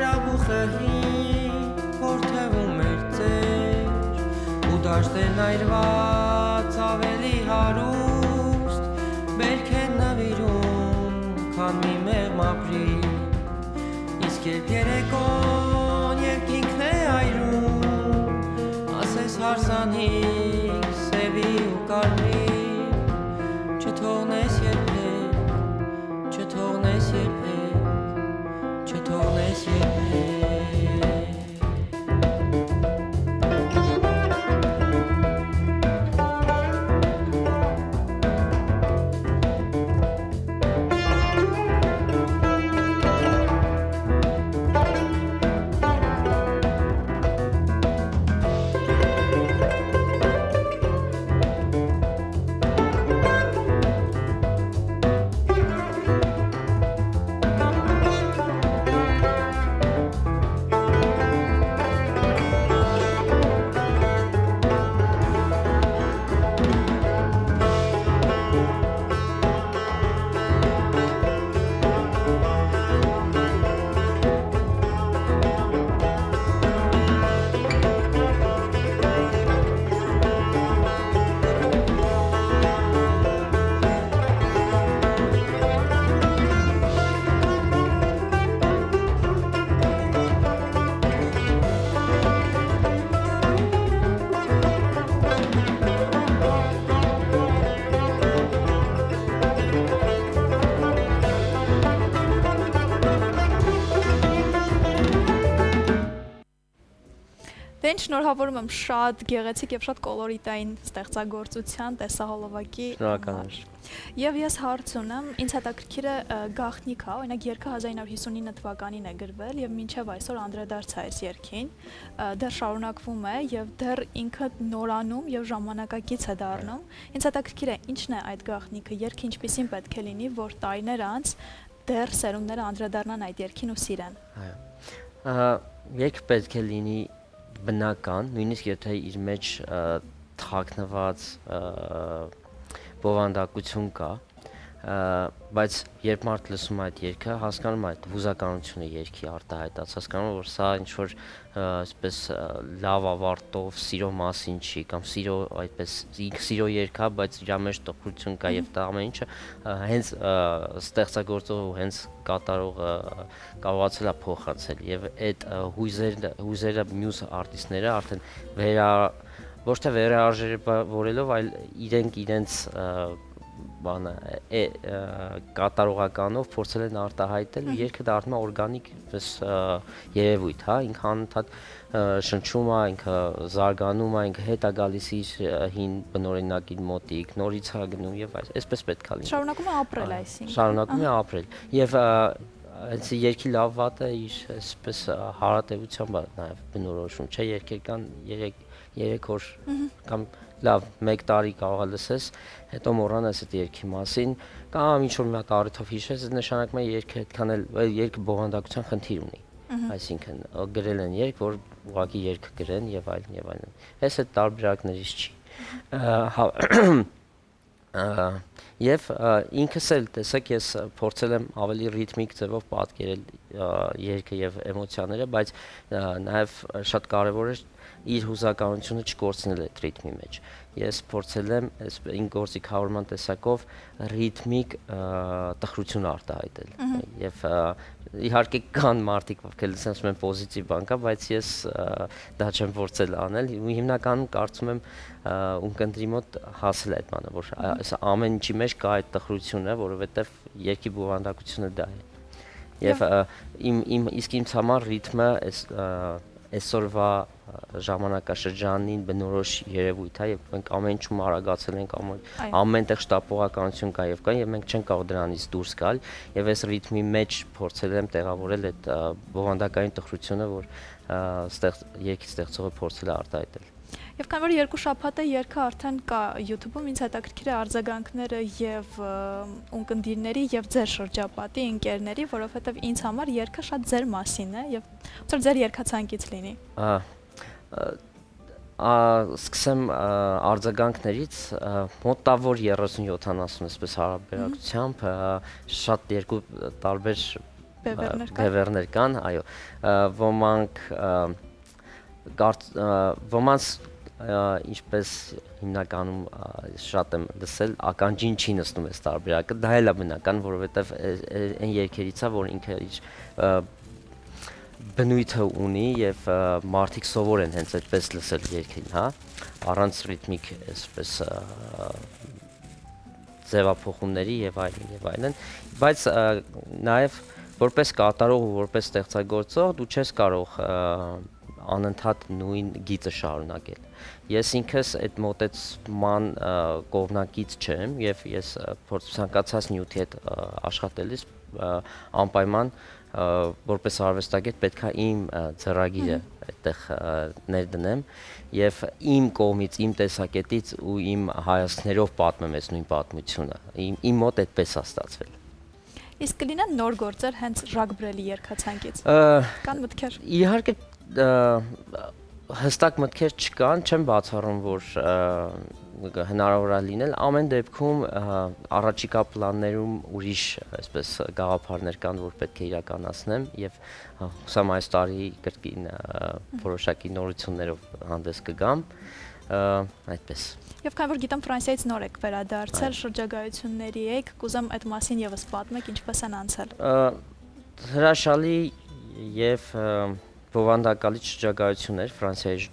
[SPEAKER 8] հրաբուխը հին հորթևում էր ծեր ու դաշտերն այրված ավելի հարուստ բերք են նվիրում քան մի մեղմ ապրի իսկ երբ երեկոն երկինքն է այրում ասես հարսանիք սևի ու կարմիր չթողնես երբեք չթողնես երբեք չթողնես երբեք
[SPEAKER 1] Դեն շնորհավորում եմ շատ գեղեցիկ եւ շատ կոլորիտային ստեղծագործության տեսահոլովակի
[SPEAKER 7] Շնորհակալ
[SPEAKER 1] Եվ ես հարց ունեմ, ինձ հետաքրքիր է գաղտնիքը, օրինակ երգը 1959 թվականին է գրվել եւ մինչեւ այսօր անդրադարձ է այս երգին, դեռ շարունակվում է եւ դեռ ինքը նորանում եւ ժամանակակից է դառնում։ Ինձ հետաքրքիր է ինչն է այդ գաղտնիքը, երգը ինչպեսին պետք է լինի, որ տարիներ անց դեռ սերունդները անդրադառնան այդ երգին ու սիրեն։
[SPEAKER 7] Այո։ Երգը պետք է լինի բնական, նույնիսկ եթե իր մեջ թաքնված բովանդակություն կա, բայց երբ մարդ լսում այդ երգը, հասկանում է այդ հուզականությունը երգի արտահայտած, հասկանում որ սա ինչ որ այսպես լավ ավարտով սիրո մասին չի կամ սիրո այդպես ինքը սիրո երգ է, բայց իր մեջ տխրություն կա եւ դա ամեն ինչը հենց ստեղծագործողը ու հենց կատարողը կարողացել է փոխանցել եւ այդ հույզերը մյուս արտիստները արդեն ոչ թե վերարժևորելով, այլ իրենց բանը կատարողականով փորձել են արտահայտել ու երգը դառնում է օրգանիկ երևույթ, հա, ինքը անընդհատ շնչում է, ինքը զարգանում է, ինքը հետ է գալիս իր հին բնօրինակին մոտիկ, նորից է գնում եւ այսպես պետք է լինի։
[SPEAKER 1] Շարունակում է ապրել այսինքն։
[SPEAKER 7] Շարունակում է ապրել եւ հենց երգի լավ վատը իր այսպես հարատեվությամբ է նաեւ բնորոշում, չէ, երգեր կան 3 օր կամ լավ 1 տարի կարող է լսես, հետո մոռանաս այդ երգի մասին, կամ ինչ որ մի հատ առիթով հիշես, այդ նշանակում է երգը այդքան էլ երգը բովանդակության խնդիր ունի։ Այսինքն գրել են երգ, որ ուղղակի երգ գրեն եւ այլն եւ այլն։ Այս այդ տարբերակներից չի։ Եվ ինքս էլ տեսեք ես փորձել եմ ավելի ռիթմիկ ձևով պատկերել երգը եւ էմոցիաները, բայց նաեւ շատ կարեւոր է իր հուզականությունը չկորցնել այդ ռիթմի մեջ։ Ես փորձել եմ այս ին գործիքավորման տեսակով ռիթմիկ տխրություն արտահայտել եւ իհարկե կան մարդիկ, ովքեր ասում են պոզիտիվ բան կա, բայց ես դա չեմ փորձել անել։ Հիմնականում կարծում եմ ունկնդրի մոտ հասել այդ բանը, որ այս ամեն ինչի մեջ կա այդ տխրությունը, որովհետեւ երգի բովանդակությունը դա է։ Եվ իսկ ինձ համար ռիթմը այսօրվա ժամանակաշրջանին բնորոշ երևույթ է եւ մենք ամեն ինչում արագացել ենք, ամենտեղ շտապողականություն կա եւ մենք չենք կարող դրանից դուրս գալ եւ այս ռիթմի մեջ փորձել եմ տեղավորել այդ բովանդակային տխրությունը, որ երգի ստեղծողը փորձել է արտահայտել։
[SPEAKER 1] Եվ քանի որ երկու շաբաթ է երգը արդեն կա YouTube-ում, ինձ հետաքրքիր է արձագանքները եւ ունկնդիրների եւ ձեր շրջապատի ընկերների, որովհետեւ ինձ համար երգը շատ ձեր մասին է եւ ոնց որ ձեր երգացանկից լինի։
[SPEAKER 7] Սկսեմ արձագանքներից, մոտավոր 30-70 այսպես հարաբերակցությամբ շատ երկու տարբեր բևեռներ կան, այո, ոմանց ինչպես հիմնականում շատ եմ լսել, ականջին չի նստում այս տարբերակը, դա էլ է բնական, որովհետև այն երգերից է, որ ինքը իր բնույթը ունի եւ մարդիկ սովոր են հենց այդպես լսել երգին, հա, առանց ռիթմիկ այսպես ձևափոխումների եւ այլն, բայց նաեւ որպես կատարող ու որպես ստեղծագործող դու չես կարող անընդհատ նույն գիծը շարունակել։ Ես ինքս այդ մոտեցման կողմնակից չեմ եւ ես ցանկացած նյութի հետ աշխատելիս անպայման որպես արվեստագետ պետք է իմ ձեռագիրը այդտեղ ներդնեմ եւ իմ կողմից, իմ տեսակետից ու իմ հայացքներով պատմեմ այս նույն պատմությունը։ Իմ մոտ այդպես է ստացվել։
[SPEAKER 1] Իսկ կլինեն նոր գործեր հենց Ժակ Բրելի երգացանկից։ Կան մտքեր։
[SPEAKER 7] Իհարկե հստակ մտքեր չկան, չեմ բացառում, որ հնարավոր է լինել, ամեն դեպքում առաջիկա պլաններում ուրիշ այսպես գաղափարներ կան, որ պետք է իրականացնեմ եւ հուսամ այս տարի կրկին որոշակի նորություններով հանդես կգամ, այդպես։
[SPEAKER 1] Եվ քանի որ գիտեմ Ֆրանսիայից նոր եք վերադարձել, շրջագայությունների եք, կուզեմ այդ մասին եւս պատմեք, ինչպես են անցել։
[SPEAKER 7] Հրաշալի եւ բովանդակալի շրջագայություններ Ֆրանսիայի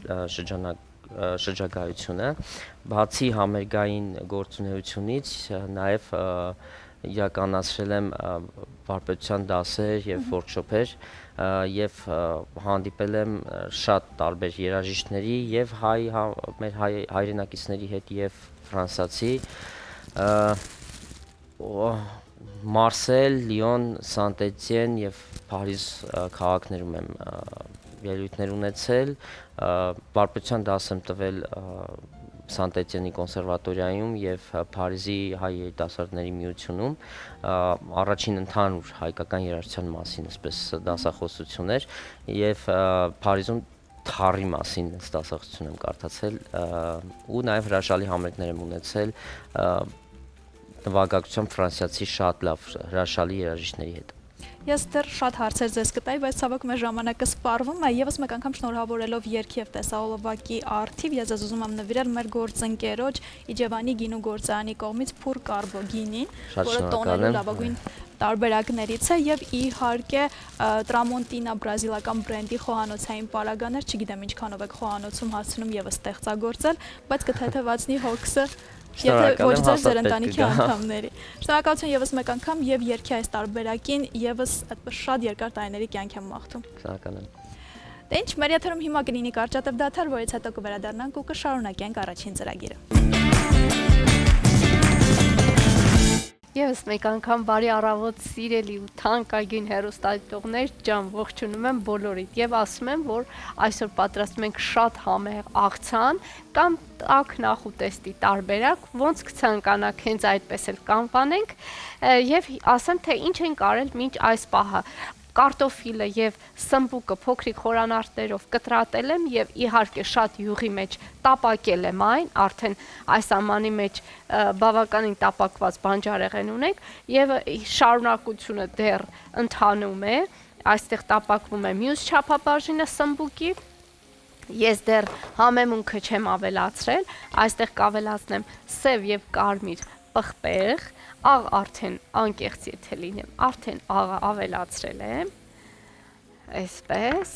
[SPEAKER 7] շրջագայությունը, բացի համերգային գործունեությունից, նաև իրականացրել եմ վարպետության դասեր եւ workshop-եր եւ հանդիպել եմ շատ տարբեր երաժիշտների եւ մեր հայրենակիցների հետ եւ ֆրանսիացի Մարսել, Լիոն, Սանտ-Էտիեն եւ Փարիզ քաղաքներում եմ ելույթներ ունեցել, վարպետության դաս եմ տվել Սանտ-Էտիենի կոնսերվատորիայում եւ Փարիզի հայ երիտասարդների միությունում, առաջին ընդհանուր հայկական երաժշտության մասին այսպես դասախոսություններ եւ Փարիզում թառի մասին դասախոսություն եմ կարդացել ու նաեւ հրաշալի համերգներ եմ ունեցել նվագակցությամբ ֆրանսիացի շատ լավ հրաշալի երաժիշտների հետ։
[SPEAKER 1] Ես դեռ շատ հարցեր ձեզ կտայի, բայց ցավոք մեր ժամանակը սպառվում է։ Եվս մեկ անգամ շնորհավորելով երգ եւ տեսահոլովակի արթիվ, ես ձեզ ուզում եմ նվիրել մեր գործընկերոջ Իջևանի գինու գործարանի կողմից Փուր Կարբո գինին, որը տոնելու լավագույն տարբերակներից է եւ իհարկե Տրամոնտինա բրազիլական բրենդի խոհանոցային պարագաներ, չգիտեմ ինչքանով եք խոհանոցում հասցնում եւս ստեղծագործել, բայց կթեթևացնի հոգսը եթե ոչ ձեր ընտանիքի անդամների։ Շնորհակալություն եւս մեկ անգամ եւ երգի այս տարբերակին եւս այդպես շատ երկար տարիների կյանք եմ մաղթում։
[SPEAKER 7] Շնորհակալ եմ։
[SPEAKER 1] Դե ինչ, մեր եթերում հիմա կլինի կարճատև դադար, որից հետո կվերադառնանք ու կշարունակենք առաջին ծրագիրը։
[SPEAKER 2] Ես մեկ անգամ բարի առավոտ սիրելի ու թանկագին հեռուստադիտողներ ջան, ողջունում եմ բոլորիդ եւ ասում եմ, որ այսօր պատրաստում ենք շատ համեղ աղցան կամ տաք նախուտեստի տարբերակ, ոնց կցանկանաք հենց այդպես էլ կանվանենք եւ ասեմ թե ինչ ենք արել մինչ այս պահը։ Կարտոֆիլը եւ սմբուկը փոքրիկ խորանարդներով կտրատել եմ եւ իհարկե շատ յուղի մեջ տապակել եմ այն, արդեն այս ամանի մեջ բավականին տապակված բանջարեղեն ունենք եւ շարունակությունը դեռ ընթանում է այստեղ տապակվում է մյուս չափաբաժինը սմբուկի։ Ես դեռ համեմունքը չեմ ավելացրել, այստեղ կավելացնեմ սև եւ կարմիր պղպեղ, աղ արդեն անկեղծ եթե լինեմ, արդեն աղը ավելացրել եմ, այսպես,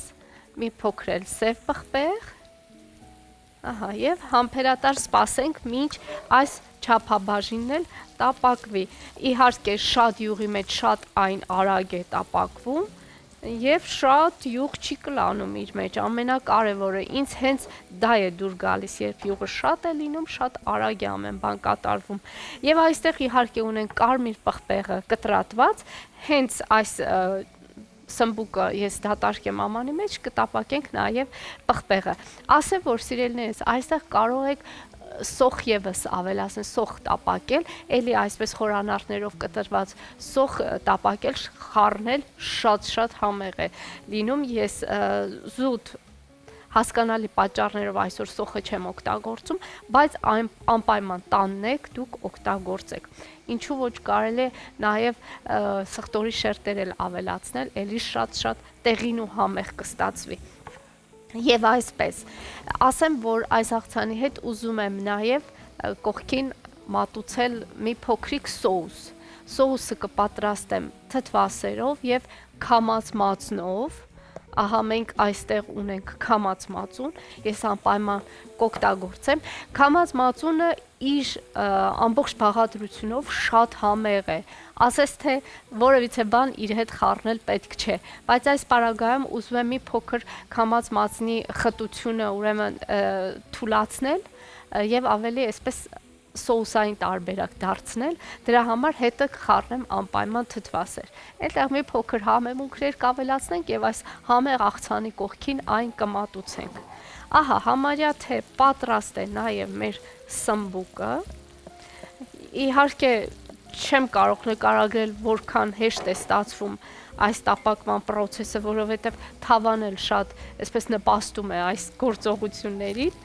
[SPEAKER 2] մի փոքր էլ սև պղպեղ, ահա, եւ համբերատար սպասենք, մինչ այս չափաբաժինն էլ տապակվի, իհարկե շատ յուղի մեջ շատ այն արագ է տապակվում, եւ շատ յուղ չի կլանում իր մեջ, ամենակարևորը ինձ հենց դա է դուր գալիս, երբ յուղը շատ է լինում, շատ արագ է ամեն բան կատարվում։ Եվ այստեղ իհարկե ունենք կարմիր պղպեղը կտրատված, հենց այս սմբուկը ես դատարկեմ ամանի մեջ կտապակենք նաեւ պղպեղը։ Ասեմ, որ սիրելիներս, այստեղ կարող եք սոխ եւս ավելացնել, սոխ տապակել, էլի այսպես խորանարդներով կտրված սոխ տապակել, խառնել, շատ համեղ է լինում։ Ես զուտ հասկանալի պատճառներով այսօր սոխը չեմ օգտագործում, բայց անպայման տանն եք դուք օգտագործեք։ Ինչու ոչ կարելի է նաև սխտորի շերտեր էլ ավելացնել, էլի շատ տեղին ու համեղ կստացվի։ Եվ այսպես, ասեմ, որ այս աղցանի հետ ուզում եմ նաև կողքին մատուցել մի փոքրիկ սոուս։ Սոուսը կպատրաստեմ թթվասերով եւ քամած մածնով։ Ահա մենք այստեղ ունենք քամած մածուն, ես անպայման կօգտագործեմ։ Քամած մածունը իր ամբողջ բաղադրությունով շատ համեղ է։ Ասես թե որևիցե բան իր հետ խառնել պետք չէ, բայց այս պարագայում ուզում եմ մի փոքր քամած մածնի խտությունը ուրեմն թուլացնել եւ ավելի այսպես սոուսային տարբերակ դարձնել, դրա համար հետը կխառնեմ անպայման թթվասեր։ Այդտեղ մի փոքր համեմունքներ կավելացնենք եւ այս համեղ աղցանի կողքին այն կմատուցենք։ Ահա, համարյա թե պատրաստ է նաեւ մեր սմբուկը։ Իհարկե չեմ կարող նկարագրել որքան հեշտ է ստացվում այս տապակման process-ը, որովհետեւ թավան էլ շատ այսպես նպաստում է այս գործողություններին։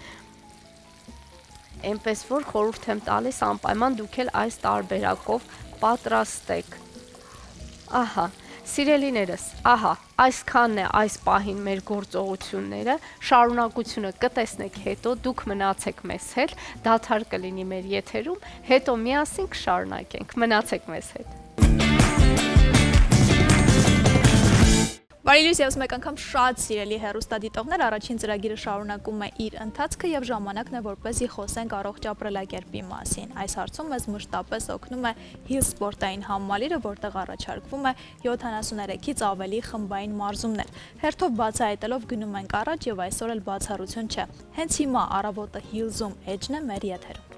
[SPEAKER 2] Այնպես որ խորհուրդ եմ տալիս անպայման դուք էլ այս տարբերակով պատրաստեք։ Ահա, սիրելիներս, ահա, այսքանն է այս պահին մեր գործողությունները, շարունակությունը կտեսնեք հետո, դուք մնացեք մեզ հետ, դադար կլինի մեր եթերում, հետո միասին կշարունակենք, մնացեք մեզ հետ։
[SPEAKER 1] Բարի լույս եւս մեկ անգամ շատ սիրելի հեռուստադիտողներ, առաջին ծրագիրը շարունակում է իր ընթացքը եւ ժամանակն է որպեսզի խոսենք առողջ ապրելակերպի մասին։ Այս հարցում մեզ մշտապես օգնում է Hill սպորտային համալիրը, որտեղ առաջարկվում է 73-ից ավելի խմբային մարզումներ։ Հերթով բացահայտելով գնում ենք առաջ եւ այսօր էլ բացառություն չէ։ Հենց հիմա առավոտը Hill-ում էջն է մեր եթերում։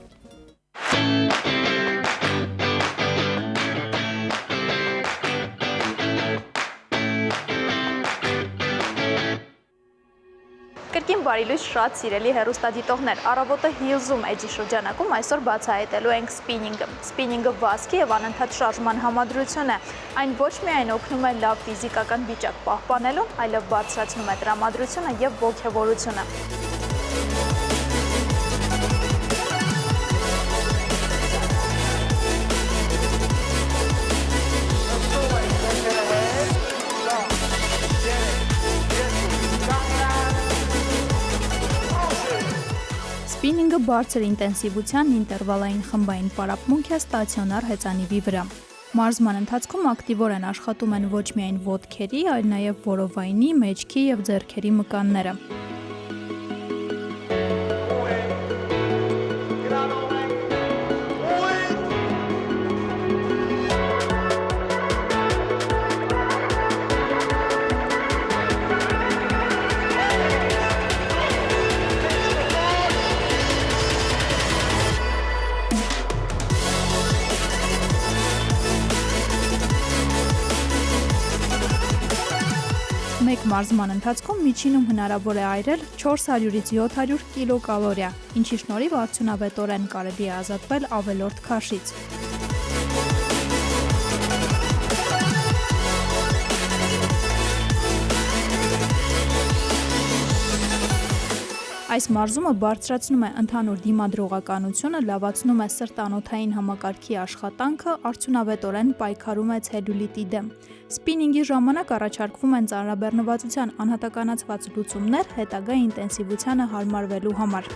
[SPEAKER 1] Կրկին բարի լույս շատ սիրելի հեռուստադիտողներ, առավոտը Hill-ում էջի շրջանակում այսօր բացահայտելու ենք սպինինգը։ Սպինինգը վազքի եւ անընդհատ շարժման համադրություն է։ Այն ոչ միայն օգնում է լավ ֆիզիկական վիճակ պահպանելու, այլև բարձրացնում է տրամադրությունը եւ ոգևորությունը։ Սպինինգը բարձր ինտենսիվության ինտերվալային խմբային պարապմունք է ստացիոնար հեծանիվի վրա։ Մարզման ընթացքում ակտիվորեն աշխատում են ոչ միայն ոտքերի, այլ նաև որովայնի, մեջքի եւ ձեռքերի մկանները։ Մեկ մարզման ընթացքում միջինում հնարավոր է այրել 400-ից 700 կիլոկալորիա, ինչի շնորհիվ արդյունավետորեն կարելի է ազատվել ավելորդ քաշից։ Այս մարզումը բարձրացնում է ընդհանուր դիմադրողականությունը, լավացնում է սրտանոթային համակարգի աշխատանքը, արդյունավետորեն պայքարում է ցելյուլիտի դեմ։ Սպինինգի ժամանակ առաջարկվում են ծանրաբեռնվածության անհատականացված լուծումներ հետագա ինտենսիվությանը հարմարվելու համար։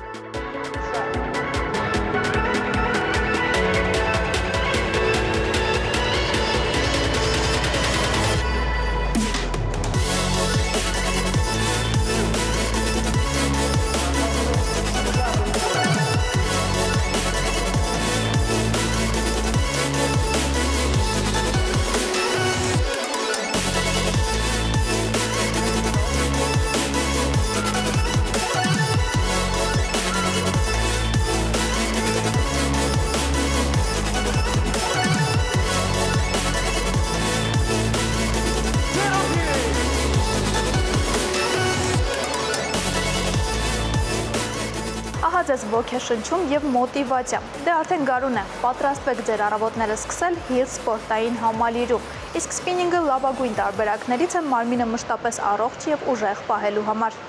[SPEAKER 1] Ահա ձեզ ոգեշնչում եւ մոտիվացիա։ Դե արդեն գարուն է։ Պատրաստվեք ձեր առավոտները սկսել Hill սպորտային համալիրում։ Իսկ սպինինգը լավագույն տարբերակներից է մարմինը մշտապես առողջ եւ ուժեղ պահելու համար։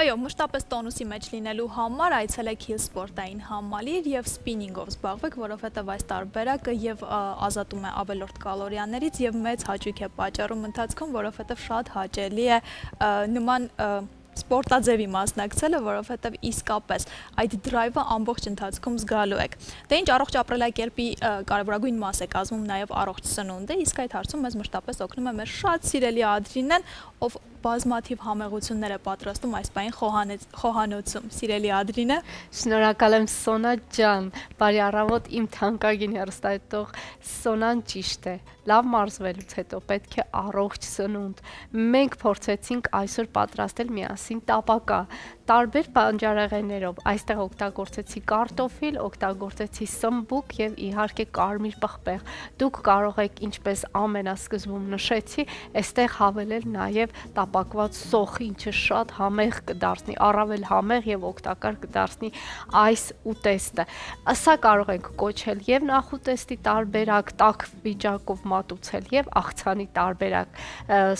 [SPEAKER 1] Այո, մշտապես տոնուսի մեջ լինելու համար այցելեք Hill սպորտային համալիր եւ սպինինգով զբաղվեք, որովհետեւ այս տարբերակը եւ ազատում է ավելորդ կալորիաներից եւ մեծ հաճույք է պատճառում ընթացքում, որովհետեւ շատ հաճելի է նման սպորտաձևի մասնակցելը, որովհետև իսկապես այդ դրայվը ամբողջ ընթացքում զգալու եք։ Դե ինչ առողջ ապրելակերպի կարևորագույն մաս է կազմում նաև առողջ սնունդը, իսկ այդ հարցում մեզ մշտապես օգնում է մեր շատ սիրելի Ադրինեն, ով բազմաթիվ համեղություններ է պատրաստում այս պահին խոհանոցում։ Սիրելի Ադրինե։
[SPEAKER 2] Շնորհակալ եմ Սոնա ջան, բարի առավոտ իմ թանկագին հեռուստադիտող Սոնան ճիշտ է։ Լավ մարզվելուց հետո պետք է առողջ սնունդ։ Մենք փորձեցինք այսօր պատրաստել միասին տապակա, տարբեր բանջարեղեններով։ Այստեղ օգտագործեցի կարտոֆիլ, օգտագործեցի սմբուկ եւ իհարկե կարմիր պղպեղ։ Դուք կարող եք, ինչպես ամենասկզբում նշեցի, այստեղ հավելել նաեւ տապակված սոխ, ինչը շատ համեղ կդարձնի, առավել համեղ եւ օգտակար կդարձնի այս ուտեստը։ Սա կարող ենք կոչել եւ նախուտեստի տարբերակ, տաք վիճակով մատուցել եւ աղցանի տարբերակ,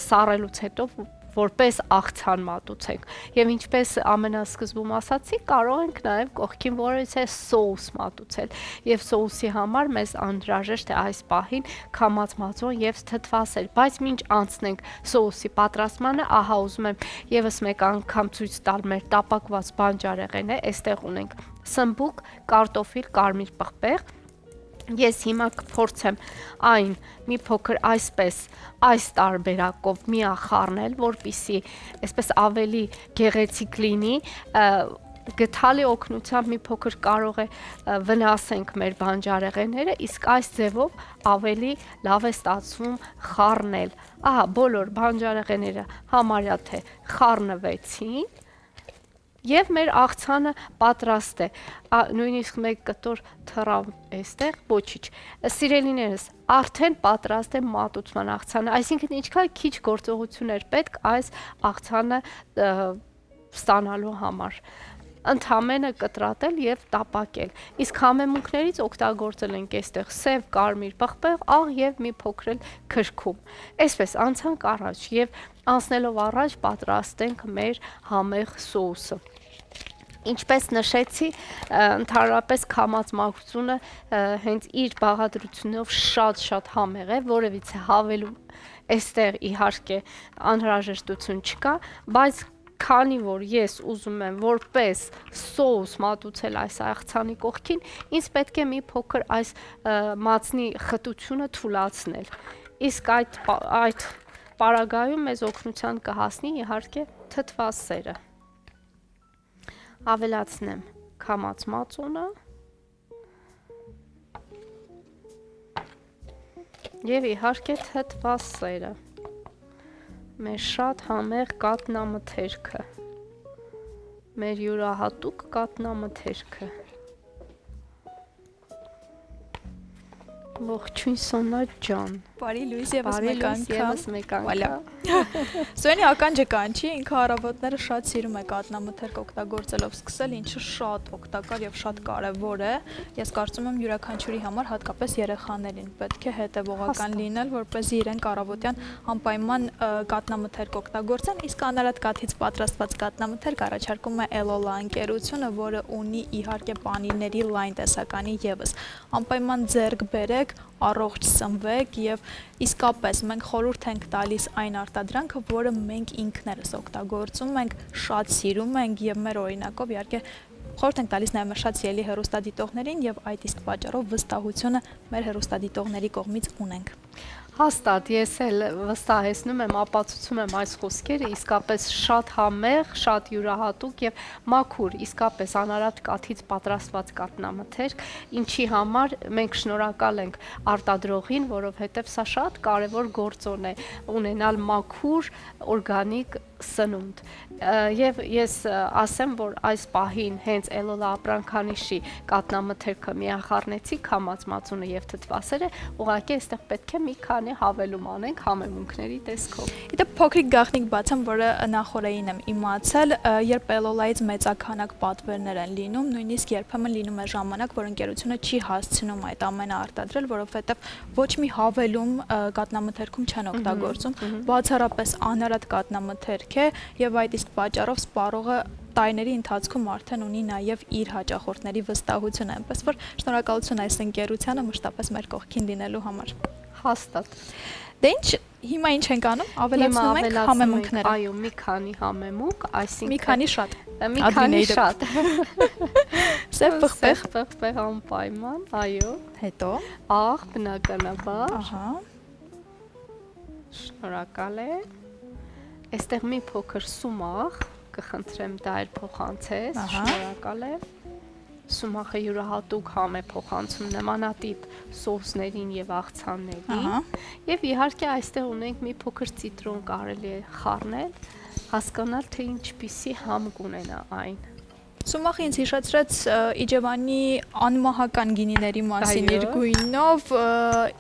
[SPEAKER 2] սառելուց հետո որպես աղցան մատուցենք։ Եվ ինչպես ամենասկզբում ասացի, կարող ենք նաև կողքին որևիցե սոուս մատուցել։ Եվ սոուսի համար մեզ անհրաժեշտ է այս պահին քամած մածուն եւ թթվասեր, բայց մինչ անցնենք սոուսի պատրաստմանը, ահա ուզում եմ եւս մեկ անգամ ցույց տալ մեր տապակված բանջարեղենը, այստեղ ունենք սմբուկ, կարտոֆիլ, կարմիր պղպեղ։ Ես հիմա կփորձեմ այն մի փոքր այսպես այս տարբերակով միախառնել, որպիսի այսպես ավելի գեղեցիկ լինի, գթալի օգնությամբ մի փոքր կարող է վնասենք մեր բանջարեղենները, իսկ այս ձևով ավելի լավ է ստացվում խառնել։ Ահա բոլոր բանջարեղենները համարյա թե խառնվեցին։ Եվ մեր աղցանը պատրաստ է, նույնիսկ մեկ կտոր թռավ այստեղ, ոչինչ։ Սիրելիներս, արդեն պատրաստ է մատուցման աղցանը, այսինքն ինչքան քիչ գործողություն էր պետք այս աղցանը ստանալու համար։ Ընդհանրապես կտրատել եւ տապակել։ Իսկ համեմունքներից օգտագործել ենք այստեղ սև, կարմիր պղպեղ, աղ եւ մի փոքր քրքում։ Այսպես անցանք առաջ եւ անցնելով առաջ պատրաստենք մեր համեղ սոուսը։ Ինչպես նշեցի, ընդհանրապես քամած մաքրությունը հենց իր բաղադրությունով շատ համեղ է, որևիցե հավելու այստեղ իհարկե անհրաժեշտություն չկա, բայց քանի որ ես ուզում եմ որպես սոուս մատուցել այս աղցանի կողքին, ինձ պետք է մի փոքր այս մածնի խտությունը թուլացնել։ Իսկ այդ պարագայում մեզ օգնության կհասնի իհարկե թթվասերը։ Ավելացնեմ քամած մածունը եւ իհարկե թթվասերը։ Մեր շատ համեղ կատնամթերքը, մեր յուրահատուկ կատնամթերքը։ Ողջույն Սոնա ջան։
[SPEAKER 1] Բարի լույս եւս
[SPEAKER 2] Բարի
[SPEAKER 1] մեկ
[SPEAKER 2] լույս
[SPEAKER 1] անգամ։
[SPEAKER 2] եւս մեկ անգամ։
[SPEAKER 1] Վալա։ Սոյանի ականջը կանչի, ինքը առավոտները շատ սիրում է կատնամթերք օգտագործելով սկսել, ինչը շատ օգտակար եւ շատ կարեւոր է։ Ես կարծում եմ յուրաքանչյուրի համար, հատկապես երեխաներին, պետք է հետեւողական լինել, որպեսզի իրենք առավոտյան անպայման կատնամթերք օգտագործեն, իսկ անարատ կաթից պատրաստված կատնամթերք առաջարկում է Elola ընկերությունը, որը ունի իհարկե պանիրների լայն տեսականի եւս։ Անպայման ձեռք բերեք, առողջ սնվեք եւ իսկապես մենք խորհուրդ ենք տալիս այն արտադրանքը, որը մենք ինքներս օգտագործում ենք, շատ սիրում ենք եւ մեր օրինակով իհարկե խորհուրդ ենք տալիս նաեւ մեր շատ սիրելի հեռուստադիտողներին եւ այդ իսկ պատճառով վստահությունը մեր հեռուստադիտողների կողմից ունենք։
[SPEAKER 2] Հաստատ ես էլ վստահեցնում եմ, ապացուցում եմ այս խոսքերը, իսկապես շատ համեղ, շատ յուրահատուկ եւ մաքուր, իսկապես անարատ կաթից պատրաստված կատնամթերք, ինչի համար մենք շնորհակալ ենք արտադրողին, որովհետեւ սա շատ կարեւոր գործոն է ունենալ մաքուր, օրգանիկ սնունդ։ Եվ ես ասեմ, որ այս պահին հենց Elola ապրանքանիշի կատնամթերքը միախառնեցի կամացմածունը եւ թթվասերը, ուղղակի այստեղ պետք է մի քանի հավելում անենք համեմունքների տեսքով։
[SPEAKER 1] Իդեպ փոքրիկ գաղտնիք բացեմ, որը նախորդին եմ իմացել, երբ Elola-ից մեծաքանակ պատվերներ են լինում, նույնիսկ երբեմն լինում է ժամանակ, որ ընկերությունը չի հասցնում այդ ամենը արտադրել, որովհետեւ ոչ մի հավելում կատնամթերքում չեն օգտագործում, բացառապես անարատ կատնամթերք է եւ այդ իսկ պատճառով սպառողը տարիների ընթացքում արդեն ունի նաև իր հաճախորդների վստահությունը, այնպես որ շնորհակալություն այս ընկերությանը մշտապես մեր կողքին լինելու համար։
[SPEAKER 2] Հաստատ։
[SPEAKER 1] Դե ինչ, հիմա ինչ ենք անում, ավելացնում ենք համեմունքները։
[SPEAKER 2] Այո, մի քանի համեմունք, այսինքն
[SPEAKER 1] մի քանի շատ։
[SPEAKER 2] Մի քանի շատ։
[SPEAKER 1] Սև պղպեղ,
[SPEAKER 2] պղպեղ անպայման, այո։
[SPEAKER 1] հետո
[SPEAKER 2] Աղ, բնականաբար։
[SPEAKER 1] ահա,
[SPEAKER 2] Շնորհակալ է։ Այստեղ մի փոքր սումաղ կխնդրեմ դա էլ փոխանցես, շնորհակալ եմ։ Սումաղը յուրահատուկ համ է փոխանցում նմանատիպ սոուսներին եւ աղցաններին։ Եվ իհարկե այստեղ ունենք մի փոքր ցիտրոն կարելի է խառնել, հասկանալ թե ինչպիսի համ կունենա այն։
[SPEAKER 1] Սումախը ինձ հիշեցրեց Իջևանի անմահական գինիների մասին իր գույնով,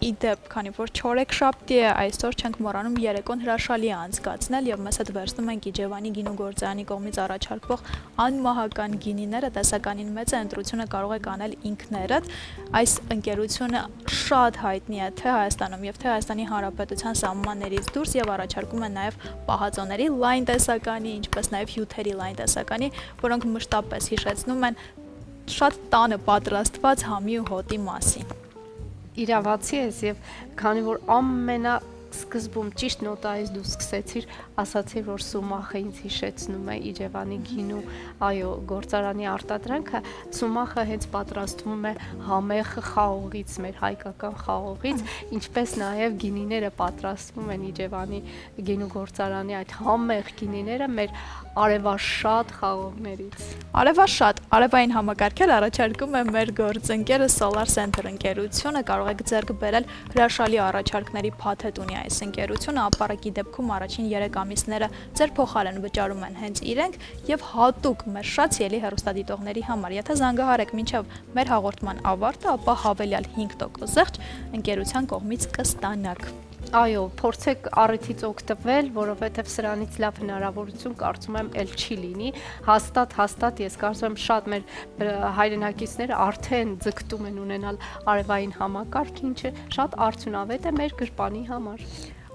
[SPEAKER 1] իդեպ, քանի որ չորեքշաբթի է, այսօր չենք մոռանում երեկոն հրաշալի անցկացնել եւ մեզ հետ վերցնում ենք Իջևանի գինուգործարանի կողմից առաջարկվող անմահական գինիները, տեսականին մեծ է, ընտրությունը կարող եք անել ինքներդ։ Այս ընկերությունը շատ հայտնի է թե Հայաստանում եւ թե Հայաստանի Հանրապետության սահմաններից դուրս եւ առաջարկում է նաեւ պահածոների լայն տեսականի, ինչպես նաեւ հյութերի լայն տեսականի, որոնք մշտապես հիշեցնում են շատ տանը պատրաստված համի ու հոտի մասին։
[SPEAKER 2] Իրավացի ես եւ քանի որ սկզբում ճիշտ նոտայից դու սկսեցիր, ասացի, որ սումախը ինձ հիշեցնում է Իջևանի գինու, այո, գործարանի արտադրանքը, սումախը հենց պատրաստվում է համեղ խաղողից, մեր հայկական խաղողից, ինչպես նաև գինիները պատրաստվում են Իջևանի գինու գործարանի այդ համեղ գինիները մեր արևաշատ խաղողներից։
[SPEAKER 1] Արևաշատ, արևային համակարգեր առաջարկում է մեր գործընկերը Solar Center ընկերությունը, կարող եք ձեռք բերել հրաշալի առաջարկների փաթեթ ունի այս ընկերությունը, ապառակի դեպքում առաջին 3 ամիսները ձեր փոխարեն վճարում են հենց իրենք եւ հատուկ մեր շատ սիրելի հեռուստադիտողների համար, եթե զանգահարեք մինչեւ մեր հաղորդման ավարտը, ապա հավելյալ 5% զեղչ ընկերության կողմից կստանաք։
[SPEAKER 2] Այո, փորձեք առիթից օգտվել, որովհետև սրանից լավ հնարավորություն կարծում եմ էլ չի լինի։ Հաստատ ես կարծում եմ շատ մեր հայրենակիցները արդեն ձգտում են ունենալ արևային համակարգ, ինչը շատ արդյունավետ է մեր գրպանի համար։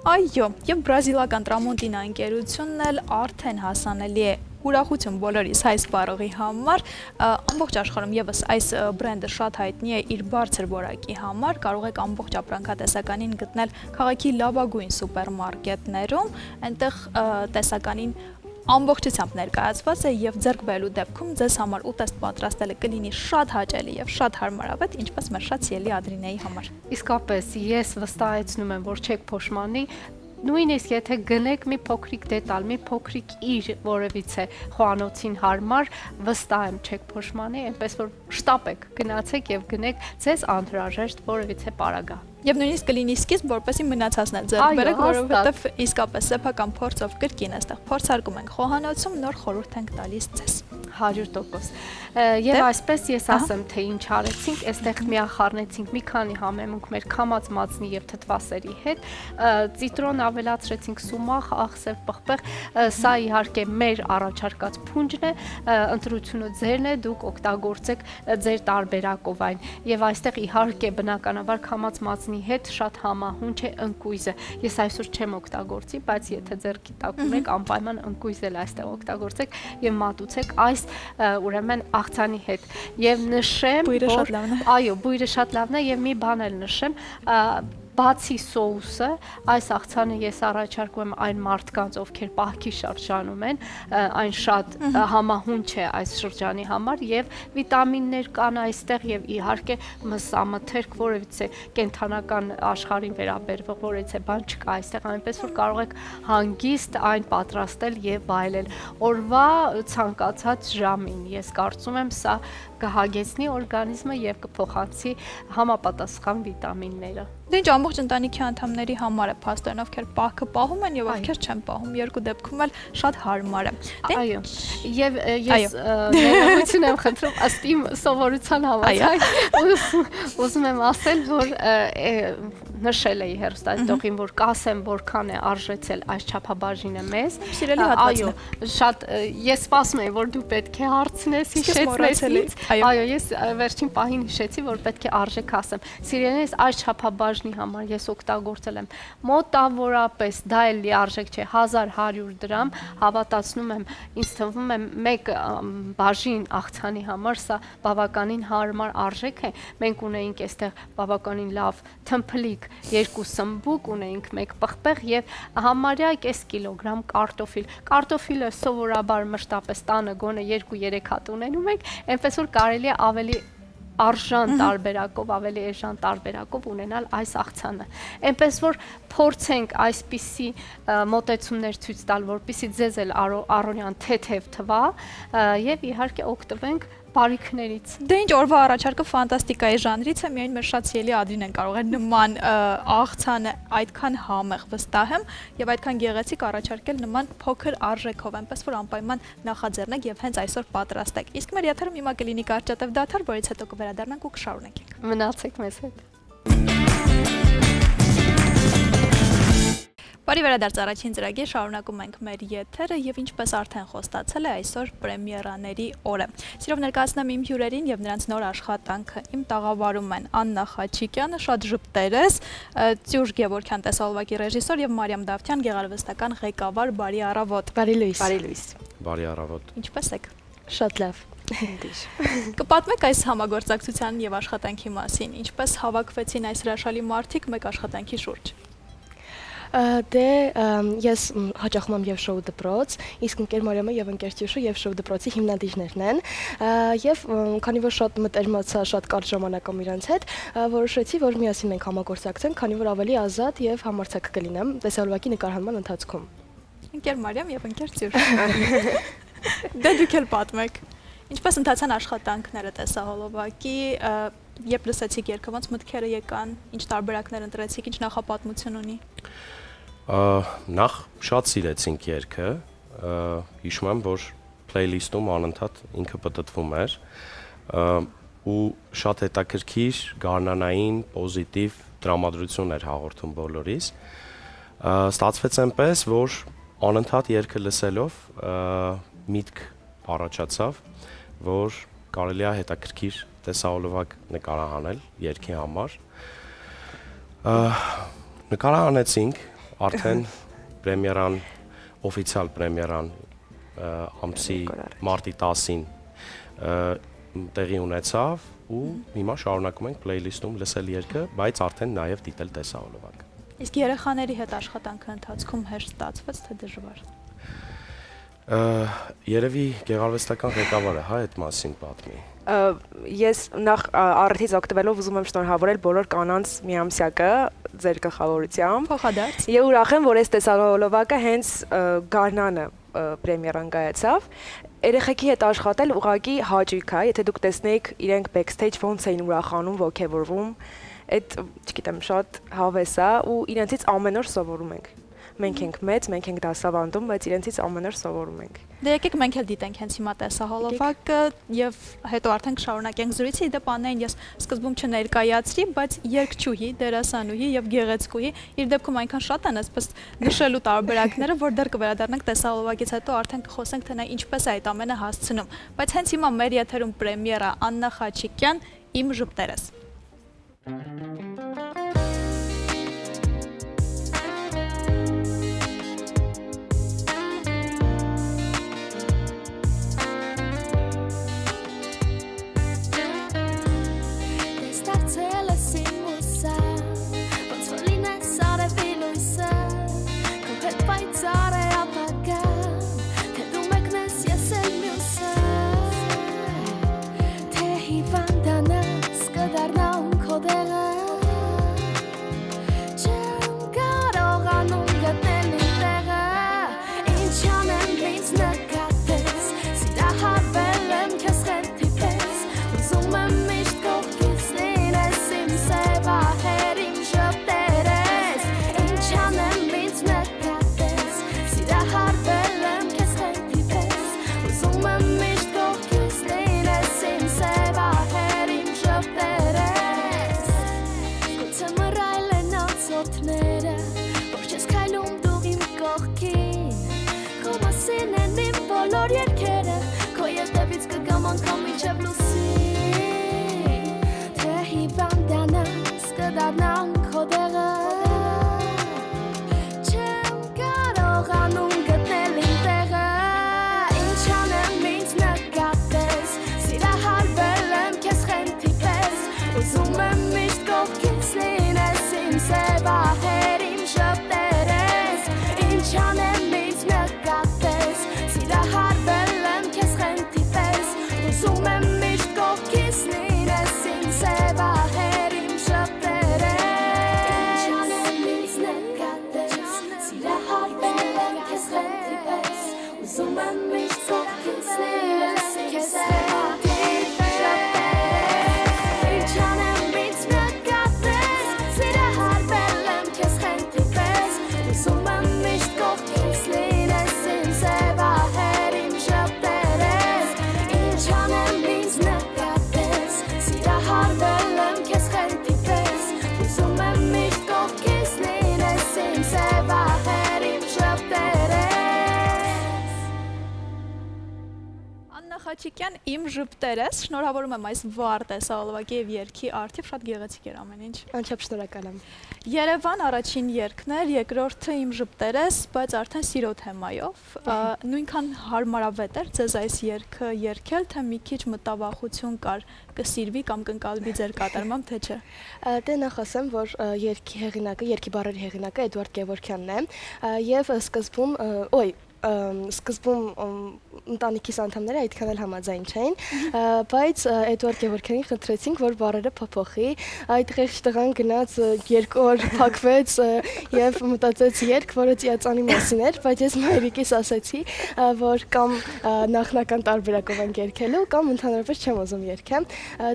[SPEAKER 1] Այո, եւ բրազիլական Տրամոնտինա ընկերությունն էլ արդեն հասանելի է ուրախություն բոլորիս հայ սպառողի համար, ամբողջ աշխարհում եւս այս բրենդը շատ հայտնի է իր բարձր որակի համար, կարող եք ամբողջ ապրանքատեսականին գտնել քաղաքի լավագույն սուպերմարկետներում, այնտեղ տեսականին ամբողջությամբ ներկայացված է եւ ձեռք բերելու դեպքում ձեզ համար ուտեստ պատրաստելը կլինի շատ հաճելի եւ շատ հարմարավետ, ինչպես մեր շատ սիրելի Ադրինեի համար։
[SPEAKER 2] Իսկապես, ես վստահեցնում եմ, որ չեք փոշմանի, նույնիսկ եթե գնեք մի փոքրիկ դետալ, մի փոքրիկ իր որևիցե խոհանոցին հարմար, վստահ եմ չեք փոշմանի, այնպես որ շտապեք, գնացեք եւ գնեք ձեզ անհրաժեշտ որևիցե պարագա։
[SPEAKER 1] Եվ նույնիսկ կլինի սկիզբ, որպեսզի մնացածն էլ ձեռք
[SPEAKER 2] Այո,
[SPEAKER 1] բերեք,
[SPEAKER 2] հաստատ։
[SPEAKER 1] որովհետև իսկապես սեփական փորձով կրկին այստեղ փորձարկում ենք խոհանոցում, նոր խորհուրդ ենք տալիս ձեզ։
[SPEAKER 2] 100%։ Եվ այսպես ես ասեմ, թե ինչ արեցինք, այստեղ միախառնեցինք մի քանի համեմունք մեր քամած մածնի եւ թթվասերի հետ, ցիտրոն ավելացրեցինք, սումախ, աղսև, պղպեղ, սա իհարկե մեր առաջարկած փունջն է, ընտրությունը ձերն է, դուք օգտագործեք ձեր տարբերակով այն։ Եվ այստեղ իհարկե բնականաբար քամած մածնի հետ շատ համահունչ է ընկույզը։ Ես այսօր չեմ օգտագործի, բայց եթե ձեռքի տակ ունեք, անպայման ընկույզ էլ այստեղ օգտագործեք եւ մատուցեք այս ուրեմն աղցանի հետ եւ նշեմ
[SPEAKER 1] Բույրը շատ լավն է։
[SPEAKER 2] այո, բույրը շատ լավն է եւ մի բան էլ նշեմ, բացի սոուսը, այս աղցանը ես առաջարկում եմ այն մարդկանց, ովքեր պահքի շրջանում են, այն շատ համահունչ է այս շրջանի համար եւ վիտամիններ կան այստեղ եւ իհարկե մսամթերք, որևիցե կենթանական աշխարհին վերաբերվող որևիցե բան չկա այստեղ, այնպես որ կարող եք հանգիստ այն պատրաստել եւ վայելել օրվա ցանկացած ժամին։ Ես կարծում եմ սա կհագեցնի օրգանիզմը եւ կփոխանցի համապատասխան վիտամինները։
[SPEAKER 1] Դե ինչ ամբողջ ընտանիքի անդամների համար է փաստորեն, ովքեր պահքը պահում են եւ ովքեր չեն պահում, երկու դեպքում էլ շատ հարմար է։
[SPEAKER 2] Այո։ Եվ ես ներողություն եմ խնդրում ըստ իմ սովորության համաձայն ուզում եմ ասել, որ նշել էի հեռուստադիտողին, որ կասեմ որքան է արժեցել այս չափաբաժինը մեզ։
[SPEAKER 1] Սիրելի հատվածն է։
[SPEAKER 2] Այո, շատ ես սպասում եմ, որ դու պետք է հարցնես, հիշեցնես ինձ։ Այո, ես վերջին պահին հիշեցի, որ պետք է արժեք ասեմ։ Սիրելիներս, այս չափաբաժնի համար ես օգտագործել եմ մոտավորապես, դա էլ լիարժեք չէ, 1100 դրամ, հավատացնում եմ, ինձ թվում է մեկ բաժին աղցանի համար սա բավականին հարմար արժեք է։ Մենք ունեինք այստեղ բավականին լավ թմփլիկ, 2 սմբուկ ունեինք, 1 պղպեղ եւ համարյա կես կիլոգրամ կարտոֆիլ։ Կարտոֆիլը սովորաբար մշտապես տանը գոնե 2-3 հատ ունենում ենք, այնպես որ կարելի է ավելի արժան տարբերակով, ավելի էժան տարբերակով ունենալ այս աղցանը։ Այնպես որ փորձենք այսպիսի մոտեցումներ ցույց տալ, որպեսզի ձեզ էլ առօրյան թեթև թվա եւ իհարկե օգտվենք բարիքներից։
[SPEAKER 1] Դե ինչ օրվա առաջարկը ֆանտաստիկայի ժանրից է, միայն մեր շատ սիրելի Ադրին են կարող է նման աղցանը այդքան համեղ վստահ եմ եւ այդքան գեղեցիկ առաջարկել նման փոքր արժեքով, այնպես որ անպայման նախաձեռնեք եւ հենց այսօր պատրաստեք։ Իսկ մեր եթերում հիմա կլինի կարճատև դադար, որից հետո կվերադառնանք ու կշարունակենք։
[SPEAKER 2] Մնացեք մեզ հետ։
[SPEAKER 1] Բարի վերադարձ առաջին ծրագիր, շարունակում ենք մեր եթերը եւ ինչպես արդեն խոստացել է այսօր պրեմիերաների օրը։ Սիրով ներկայացնեմ իմ հյուրերին եւ նրանց նոր աշխատանքը։ Իմ տաղավարում են Աննա Խաչիկյանը, շատ ժպտեր ես, Ծյուժ Գևորգյան տեսահոլովակի ռեժիսոր եւ Մարիամ Դավթյան, գեղարվեստական ղեկավար, բարի առավոտ։
[SPEAKER 2] Բարի լույս։
[SPEAKER 9] Բարի լույս։
[SPEAKER 5] Բարի առավոտ։
[SPEAKER 1] Ինչպես եք։
[SPEAKER 2] Շատ լավ։
[SPEAKER 1] Կպատմեք այս համագործակցության եւ աշխատանքի մասին, ինչպես հավաքվեցին այս հրաշալի մարդիկ մեկ աշխատանքի շուրջ։
[SPEAKER 9] Դե ես հաճախում եմ եւ շոու դպրոց, իսկ ընկեր Մարիամը եւ ընկեր Ծյուշը եւ շոու դպրոցի հիմնադիրներն են, եւ քանի որ շատ մտերմացա, շատ կարճ ժամանակ եմ իրենց հետ, որոշեցի, որ միասին մենք համագործակցենք, քանի որ ավելի ազատ եւ համարձակ կլինեմ տեսահոլովակի նկարահանման ընթացքում։
[SPEAKER 1] Ընկեր Մարիամ եւ ընկեր Ծյուշ։ Դե դուք էլ պատմեք։ Ինչպես ընթացան աշխատանքները տեսահոլովակի, երբ լսեցիք երգը, ոնց մտքերը եկան, ինչ տարբերակներ ընտրեցիք, ինչ նախապատմություն ունի։
[SPEAKER 10] Նախ շատ սիրեցինք երգը, հիշում եմ, որ playlist-ում անընդհատ ինքը պտտվում էր ու շատ հետաքրքիր, գարնանային, պոզիտիվ տրամադրություն էր հաղորդում բոլորիս։ Ստացվեց այնպես, որ անընդհատ երգը լսելով միտք առաջացավ, որ կարելի է հետաքրքիր տեսահոլովակ նկարահանել երգի համար։ Նկարահանեցինք արդեն պրեմիերան, օֆիցիալ պրեմիերան ամսի մարտի 10-ին տեղի ունեցավ ու հիմա շարունակում ենք playlist-ում լսել երգը, բայց արդեն նաև դիտել տեսահոլովակ։
[SPEAKER 1] Իսկ երեխաների հետ աշխատանքը ընթացքում հեշտ ստացվեց, թե դժվար։
[SPEAKER 10] Երևի գեղարվեստական ղեկավարը հա այդ մասին պատմի։
[SPEAKER 9] Ես նախ առիթից օգտվելով ուզում եմ շնորհավորել բոլոր կանանց միամսյակը ձեր գլխավորությամբ։
[SPEAKER 1] Փոխադարձ։
[SPEAKER 9] Եվ ուրախ եմ, որ այս տեսահոլովակը հենց գարնանը պրեմիերան կայացավ։ Երեխեքի հետ աշխատել ուղղակի հաճույք է, եթե դուք տեսնեիք իրենք backstage ոնց էին ուրախանում, ոգևորվում։
[SPEAKER 11] այդ, չգիտեմ, շատ հավես է ու իրենցից ամեն օր սովորում ենք։ Մենք ենք մեծ, մենք ենք դասավանդում, բայց իրենցից ամեն օր սովորում ենք։
[SPEAKER 1] Դե եկեք մենք էլ դիտենք հենց հիմա տեսահոլովակը եւ հետո արդեն կշարունակենք զրույցը։ Դե բանային ես սկզբում չներկայացրի, բայց երգչուհի, դերասանուհի եւ գեղեցկուհի իր դեպքում այնքան շատ են այսպես նշելու տարբերակները, որ դեռ կվերադառնանք տեսահոլովակից հետո արդեն կխոսենք թե նա ինչպես է այդ ամենը հասցնում։ Բայց հենց հիմա մեր եթերում պրեմիերա Աննա Խաչիկյան «Իմ ժպտերս»։ Խաչիկյան «Իմ ժպտերս», շնորհավորում եմ այս վառ տեսահոլովակի եւ երգի արդիվ, շատ գեղեցիկ էր ամեն ինչ։
[SPEAKER 9] Անչափ շնորհակալ եմ։
[SPEAKER 1] Երևան առաջին երգն էր, երկրորդը «Իմ ժպտերս», բայց արդեն սիրո թեմայով։ Նույնքան հարմարավետ էր ձեզ այս երգը երգել, թե մի քիչ մտավախություն կար, կսիրվի կամ կընկալվի ձեր կատարմամբ, թե չէ։
[SPEAKER 9] Դե նախ ասեմ, որ երգի հեղինակը, երգի բառերի հեղինակը Էդուարդ Գևորգյանն է եւ սկզբում ընտանիքիս անդամները այդքան էլ համաձայն չէին, բայց Էդուարդ Գևորգյանին խնդրեցինք, որ բառերը փոփոխի, այդ ղեշ տղան գնաց 2 օր փակվեց եւ մտածեց երգ, որը ծիածանի մասին էր, բայց ես մայրիկիս ասացի, որ կամ նախնական տարբերակով են երգելու, կամ ընդհանրապես չեմ ուզում երգեմ։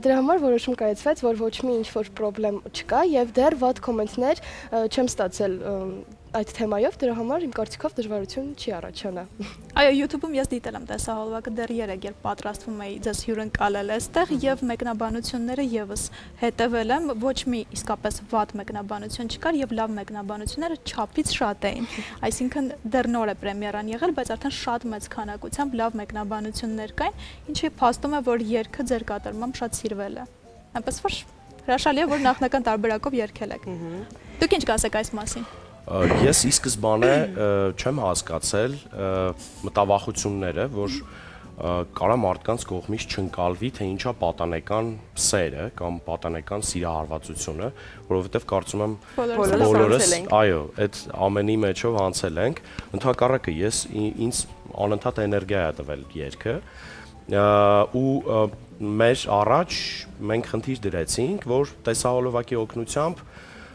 [SPEAKER 9] Դրա համար որոշում կայացվեց, որ ոչ մի ինչ-որ խնդրեմ չկա եւ դեռ վատ կոմենտներ չեմ ստացել այդ թեմայով, դրա համար իմ կարծիքով դժվարություն չի առաջանա։
[SPEAKER 1] Այո, YouTube-ում ես դիտել եմ տեսահոլովակը դեռ երեք, երբ պատրաստվում էի ձեզ հյուրընկալել այստեղ եւ մեկնաբանությունները եւս հետեւել եմ, ոչ մի իսկապես վատ մեկնաբանություն չկար եւ լավ մեկնաբանությունները չափից շատ էին։ Այսինքն դեռ նոր է պրեմիերան եղել, բայց արդեն շատ մեծ քանակությամբ լավ մեկնաբանություններ կային, ինչը փաստում է, որ երգը ձեր կատարմամբ շատ սիրվել է։ Այնպես որ հրաշալի է, որ նախնական տարբերակով երգել եք։ Դուք ինչ կասեք այս մասին։
[SPEAKER 10] Ես ի սկզբանե չեմ հասկացել մտավախությունները, որ կարա մարդկանց կողմից չընկալվի, թե ինչա պատանեկան սերը կամ պատանեկան սիրահարվածությունը, որովհետև կարծում եմ բոլորս, այո, այդ ամենի մեջով անցել ենք։ Ընդհակառակը ինձ անընդհատ էներգիա է տվել երգը ու մեր առաջ մենք խնդիր դրեցինք, որ տեսահոլովակի օգնությամբ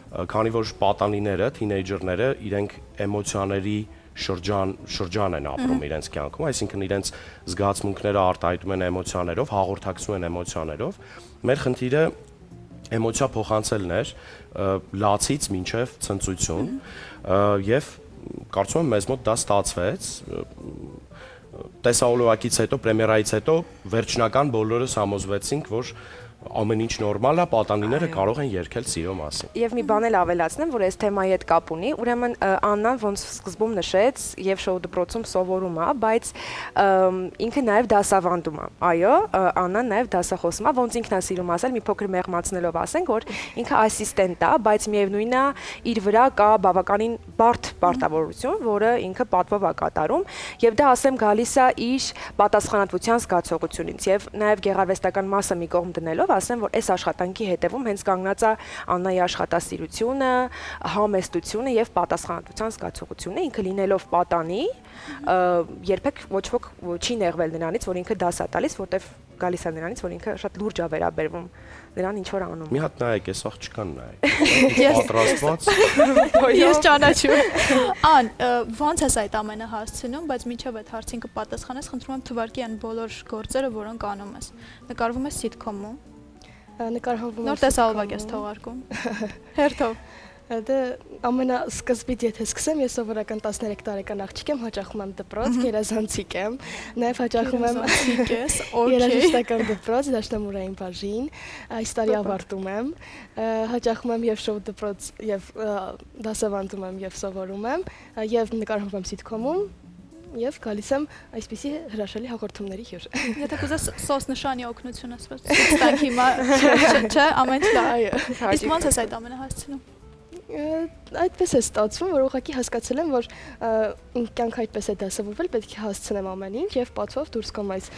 [SPEAKER 10] քանի որ պատանիները, թինեյջերները իրենք էմոցիաների շրջան են ապրում իրենց կյանքում, այսինքն իրենց զգացմունքները արտահայտում են էմոցիաներով, հաղորդակցում են էմոցիաներով։ Մեր խնդիրը էմոցիա փոխանցելն էր լացից մինչև ցնծություն եւ կարծում եմ մեզ մոտ դա ստացվեց տեսահոլովակից հետո պրեմիերայից հետո վերջնական բոլորս համոզվեցինք որ ամեն ինչ նորմալ է, պատանիները կարող են երգել սիրո մասին։
[SPEAKER 11] Եվ մի բան էլ ավելացնեմ, որ այս թեմայի հետ կապ ունի, ուրեմն Աննան ոնց սկզբում նշեց եւ շոու դպրոցում սովորում է, բայց ինքը նաեւ դասավանդում է։ Այո, Աննան նաեւ դասախոսում է, ոնց ինքն է սիրում ասել, մի փոքր մեղմացնելով ասենք, որ ինքը ասիստենտ է, բայց միևնույնն է իր վրա կա բավականին բարդ պարտավորություն, որը ինքը պատվով է կատարում, եւ դա ասեմ գալիս է իր պատասխանատվության զգացողությունից եւ նաեւ գեղարվեստական մասը մի կողմ դնելով ասեմ, որ այս աշխատանքի հետևում հենց կանգնած է Աննայի աշխատասիրությունը, համեստությունը եւ պատասխանատվության զգացողությունը, ինքը լինելով պատանի, երբեք ոչ ոք չի նեղվել նրանից, որ ինքը դաս է տալիս, որտեվ գալիս է նրանից, որ ինքը շատ լուրջ է վերաբերվում նրան ինչ որ անում։
[SPEAKER 10] Մի հատ նայեք, այս աղջկան նայեք։ Պատրաստված։
[SPEAKER 1] Ես ճանաչում։ Ան, ո՞նց ես այդ ամենը հասցնում, բայց մինչև այդ հարցին կպատասխանես, խնդրում եմ թվարկի այն բոլոր գործերը, որոնք անում ես։ Նկարվում ես սիթքոմում։
[SPEAKER 9] Նկարահանվում
[SPEAKER 1] Նոր տեսահոլովակ ես թողարկում։ Հերթով։
[SPEAKER 9] Դե ամենասկզբից եթե սկսեմ, ես սովորական 13 տարեկան աղջիկ եմ, հաճախում եմ դպրոց, գերազանցիկ եմ, նաև հաճախում եմ երաժշտական դպրոց, դաշնամուրային բաժին, այս տարի ավարտում եմ, հաճախում եմ եւ շոու դպրոց եւ դասավանդում եմ եւ սովորում եմ եւ նկարահանվում եմ սիթքոմում եւ գալիս եմ այսպիսի հրաշալի հաղորդումների հյուր։
[SPEAKER 1] Եթե կուզես սոս նշանի օգնություն ասված, ստանք հիմա չէ, ամեն ինչ լավ։ Իսկ ո՞նց ես այդ ամենը հասցնում։
[SPEAKER 9] Այդպես է ստացվում, որ ուղղակի հասկացել եմ, որ իմ կյանքը այդպես է դասավորվել, պետք է հասցնեմ ամեն ինչ եւ պատվով դուրս գամ այս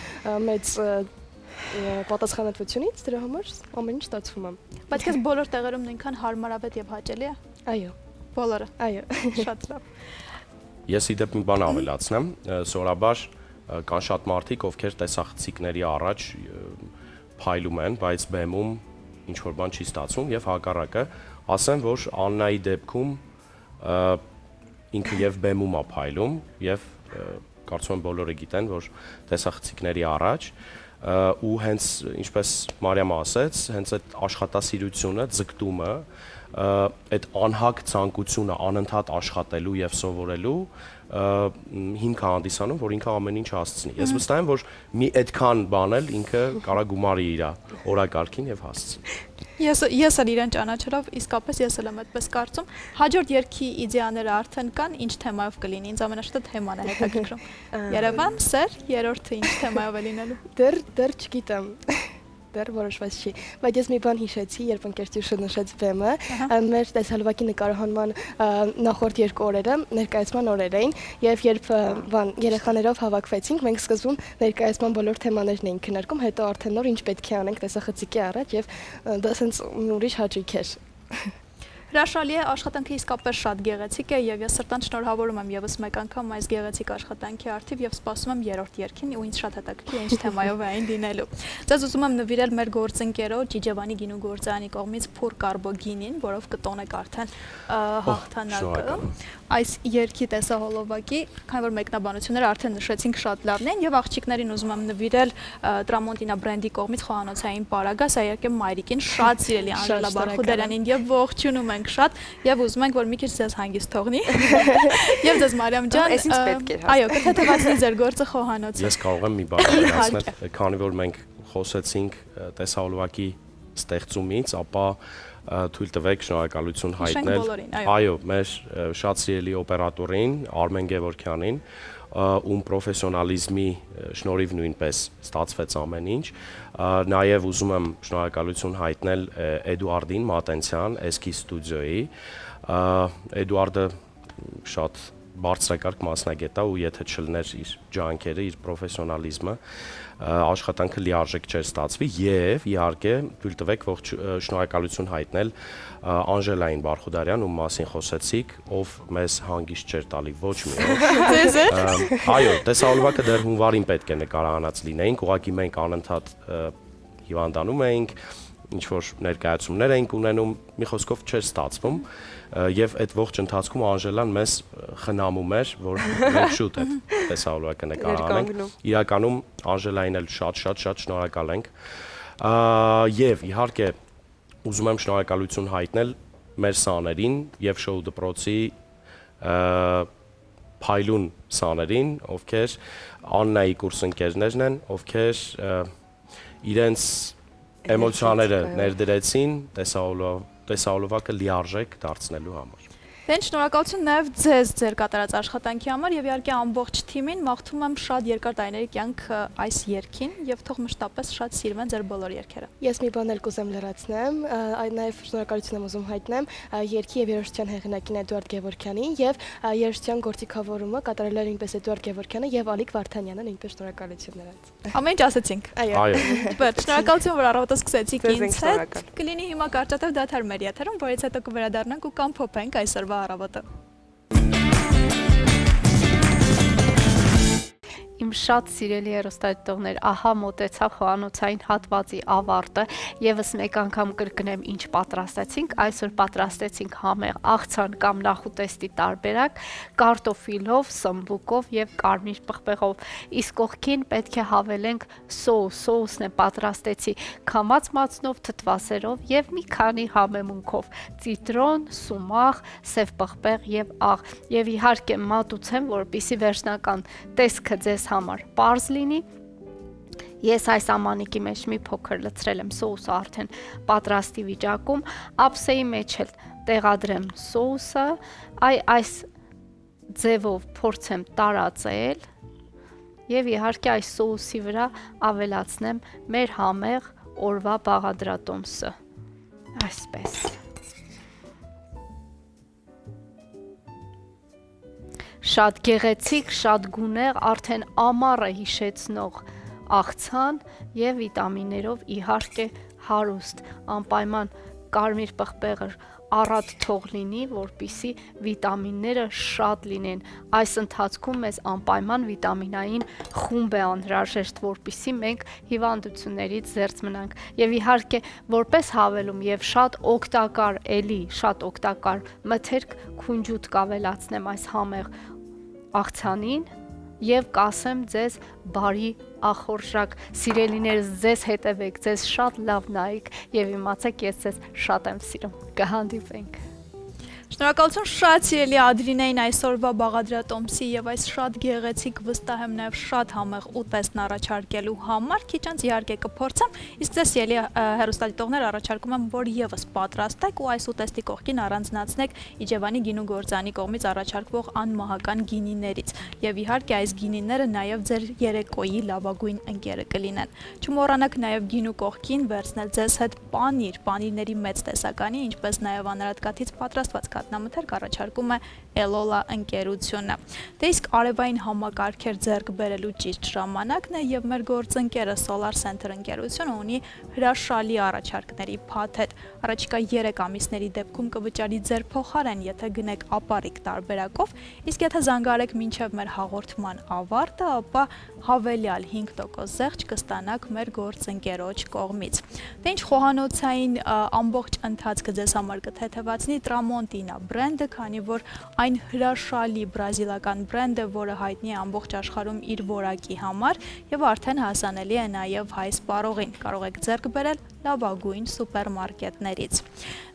[SPEAKER 9] մեծ պատասխանատվությունից, դրա համար ամեն ինչ ստացվում է։
[SPEAKER 1] Բայց քեզ բոլոր տեղերում նույնքան հարմարավետ եւ հաճելի է։
[SPEAKER 9] Այո։
[SPEAKER 1] Բոլորը։
[SPEAKER 9] Այո։
[SPEAKER 1] Շատ լավ։
[SPEAKER 10] Ես իդեպ մի բան ավելացնեմ, սովորաբար կան շատ մարդիկ, ովքեր տեսախցիկների առաջ փայլում են, բայց բեմում ինչ որ բան չի ստացվում եւ հակառակը, ասեմ, որ Աննայի դեպքում ինքը եւ բեմում է փայլում եւ կարծում եմ բոլորը գիտեն, որ տեսախցիկների առաջ ու հենց ինչպես Մարիամը ասեց, հենց այդ աշխատասիրությունը, ձգտումը, այդ անհակ ցանկությունը անընդհատ աշխատելու եւ սովորելու հիմք է հանդիսանում, որ ինքը ամեն ինչ հասցնի։ Ես վստահ եմ, որ մի այդքան բան էլ ինքը կարա գումարի իր օրակարգին եւ հասցնի։
[SPEAKER 1] Ես էլ իրեն ճանաչելով իսկապես ես էլ եմ այդպես կարծում։ Հաջորդ երգի իդեաները արդեն կան, ինչ թեմայով կլինի։ Ինձ ամենաշատը թեման է հետաքրքրում։ Երևան, սեր, երրորդը ինչ թեմայով է լինելու։
[SPEAKER 9] Դեռ չգիտեմ։ Դեռ որոշված չի, բայց ես մի բան հիշեցի, երբ ընկերտյուշը նշեց բեմը, մեր տեսահոլովակի նկարահանման նախորդ 2 օրերը ներկայացման օրեր էին, եւ երբ երեխաներով հավաքվեցինք, մենք սկզբում ներկայացման բոլոր թեմաներն էինք քննարկում, հետո արդեն նոր ինչ պետք է անենք տեսախցիկի առաջ եւ դա sense ուրիշ հաճույք էր։
[SPEAKER 1] Հրաշալի է, աշխատանքը իսկապես շատ գեղեցիկ է եւ ես սրտան շնորհավորում եմ եւս մեկ անգամ այս գեղեցիկ աշխատանքի արդիվ եւ սպասում եմ երրորդ երգին ու ինձ շատ հետաքրքիր է ինչ թեմայով է այն լինելու։ Ձեզ ուզում եմ նվիրել մեր գործընկերոջ Ջիջևանի գինու գործարանի կողմից Փուր Կարբոգինին, որով կտոնեք արդեն հաղթանակը։ Այս երգի տեսահոլովակի, քանի որ մեկնաբանությունները արդեն նշեցինք շատ լավն են եւ աղջիկներին ուզում եմ նվիրել Տրամոնտինա բրենդի կողմից խոհանոցային պարագա, սա երգը մայրիկին շատ սիրելի Անժելա Բարխուդարյանին եւ ողջունում ենք շատ եւ ուզում ենք որ մի քիչ ձեզ հանգիստ թողնի։ Եվ ձեզ Մարիամ ջան,
[SPEAKER 11] այս ինձ պետք է։
[SPEAKER 1] Այո, կթեթևացնի ձեր գործը խոհանոցը։
[SPEAKER 10] Ես կարող եմ մի բան ասել, քանի որ մենք խոսեցինք տեսահոլովակի ստեղծումից, ապա թույլ տվեք շնորհակալություն հայտնել։ Այո, մեր շատ սիրելի օպերատորին Արմեն Գևորքյանին, ում պրոֆեսիոնալիզմի շնորհիվ նույնպես ստացվեց ամեն ինչ։ Նաև ուզում եմ շնորհակալություն հայտնել Էդուարդին Մատենցյան, Էսքի ստուդիոյի։ Էդուարդը շատ բարձրակարգ մասնագետ է ու եթե չլներ իր ջանքերը, իր պրոֆեսիոնալիզմը, աշխատանքը լիարժեք չէր ստացվի եւ իհարկե թույլ տվեք ողջ շնորհակալություն հայտնել Անժելային Բարխուդարյան, ում մասին խոսեցիք, ով մեզ հանգիստ չէր տալի ոչ մի օր։ Այո, տեսահոլովակը դեռ հունվարին պետք է նկարահանած լինեինք, ուղղակի մենք անընդհատ հիվանդանում էինք, ինչ որ ներկայացումներ էինք ունենում, մի խոսքով չէր ստացվում եւ այդ ողջ ընթացքում Անժելան մեզ խնամում էր, որ մենք շուտ այդ տեսահոլովակը նկարահանենք։ Իրականում Անժելային էլ շատ շնորհակալ ենք։ Եվ իհարկե ուզում եմ շնորհակալություն հայտնել մեր սաներին եւ շոու դպրոցի փայլուն սաներին, ովքեր Աննայի կուրսընկերներն են, ովքեր իրենց էմոցիաները ներդրեցին տեսահոլովակը լիարժեք դարձնելու համար։
[SPEAKER 1] Դեն շնորհակալություն նաև ձեզ ձեր կատարած աշխատանքի համար եւ իհարկե ամբողջ թիմին մաղթում եմ շատ երկար տարիների կյանք այս երգին եւ թող մշտապես շատ սիրվեն ձեր բոլոր երգերը։
[SPEAKER 9] Ես մի բան էլ կուզեմ լրացնեմ, այդ նաև շնորհակալություն եմ ուզում հայտնեմ երգի եւ երաժշտության հեղինակին Էդուարդ Գևորգյանին եւ երաժշտության գործիքավորումը կատարել էր նույնպես Էդուարդ Գևորգյանը եւ Ալիկ Վարդանյանը, նույնպես շնորհակալություն նրանց։
[SPEAKER 1] Ամեն ինչ ասեցինք։
[SPEAKER 10] Այո։
[SPEAKER 1] Բայց շնորհակալություն, որ առավոտը սկսեցիք ինձ հետ։ Կլինի հիմա կարճատև դադար մեր եթերում, որից հետո կվերադառնանք ու կամփոփենք այսօրվա առավոտը։
[SPEAKER 2] Իմ շատ սիրելի հեռուստադիտողներ, ահա մոտեցավ խոհանոցային հատվածի ավարտը, եւս մեկ անգամ կրկնեմ ինչ պատրաստեցինք, այսօր պատրաստեցինք համեղ աղցան կամ նախուտեստի տարբերակ, կարտոֆիլով, սմբուկով եւ կարմիր պղպեղով, իսկ կողքին պետք է հավելենք սոուսն է պատրաստեցի քամած մածնով, թթվասերով եւ մի քանի համեմունքով, ցիտրոն, սումաղ, սև պղպեղ եւ աղ, եւ իհարկե մատուցեմ, որպեսզի վերջնական տեսքը ձեզ համար պարզ լինի։ Ես այս ամանիկի մեջ մի փոքր լցրել եմ սոուսը արդեն պատրաստի վիճակում, ափսեի մեջ էլ տեղադրեմ սոուսը, այս ձևով փորձեմ տարածել եւ իհարկե այս սոուսի վրա ավելացնեմ մեր համեղ օրվա բաղադրատոմսը։ Այսպես։ Շատ գեղեցիկ, շատ գունեղ, արդեն ամառը հիշեցնող աղցան եւ վիտամիններով իհարկե հարուստ, անպայման կարմիր պղպեղը առատ թող լինի, որպիսի վիտամինները շատ լինեն։ Այս ընթացքում մեզ անպայման վիտամինային խումբ է անհրաժեշտ, որպիսի մենք հիվանդություններից զերծ մնանք։ Եվ իհարկե, որպես հավելում եւ շատ օգտակար մթերք քունջուտ կավելացնեմ այս համեղ աղցանին եւ կասեմ ձեզ բարի ախորժակ, սիրելիներս, ձեզ հետևեք, ձեզ շատ լավ նայեք եւ իմացեք ես ձեզ շատ եմ սիրում։ Կհանդիպենք։
[SPEAKER 1] Շնորհակալություն շատ սիրելի Ադրինեին այսօրվա բաղադրատոմսի եւ այս շատ գեղեցիկ վստահ եմ նաեւ շատ համեղ ուտեստն առաջարկելու համար։ Քիչ անց իհարկե կփորձեմ, իսկ ձեզ սիրելի հեռուստադիտողներ առաջարկում եմ, որ եւս պատրաստեք ու այս ուտեստի կողքին առանձնացնեք Իջևանի գինու գործանի կողմից առաջարկվող անմահական գինիներից։ Եվ իհարկե այս գինիները նաեւ ձեր երեկոյի լավագույն ընկերը կլինեն։ Չմոռանաք նաեւ գինու կողքին վերցնել ձեզ հետ պանիրների մեծ տեսականի, ինչպես նաեւ անարատկաթից պատրաստված կատնամթերք առաջարկում է Էլոլա ընկերությունը։ Դե իսկ արևային համակարգեր ձեռք բերելու ճիշտ ժամանակն է եւ մեր գործընկերը Solar Center ընկերությունը ունի հրաշալի առաջարկների փաթեթ։ Առաջիկա 3 ամիսների դեպքում կվճարի ձեր փոխարեն, եթե գնեք ապառիկ տարբերակով, իսկ եթե զանգարեք մինչև մեր հաղորդման ավարտը, ապա հավելյալ 5% զեղչ կստանաք մեր գործընկերոջ կողմից։ Դե ինչ խոհանոցային ամբողջ ընթացքը ձեզ համար կթեթևացնի Tramontina բրենդը, քանի որ այն հրաշալի բրազիլական բրենդ է, որը հայտնի է ամբողջ աշխարհում իր որակի համար եւ արդեն հասանելի է նաեւ հայ սպառողին։ Կարող եք ձեռք բերել լավագույն սուպերմարկետներից։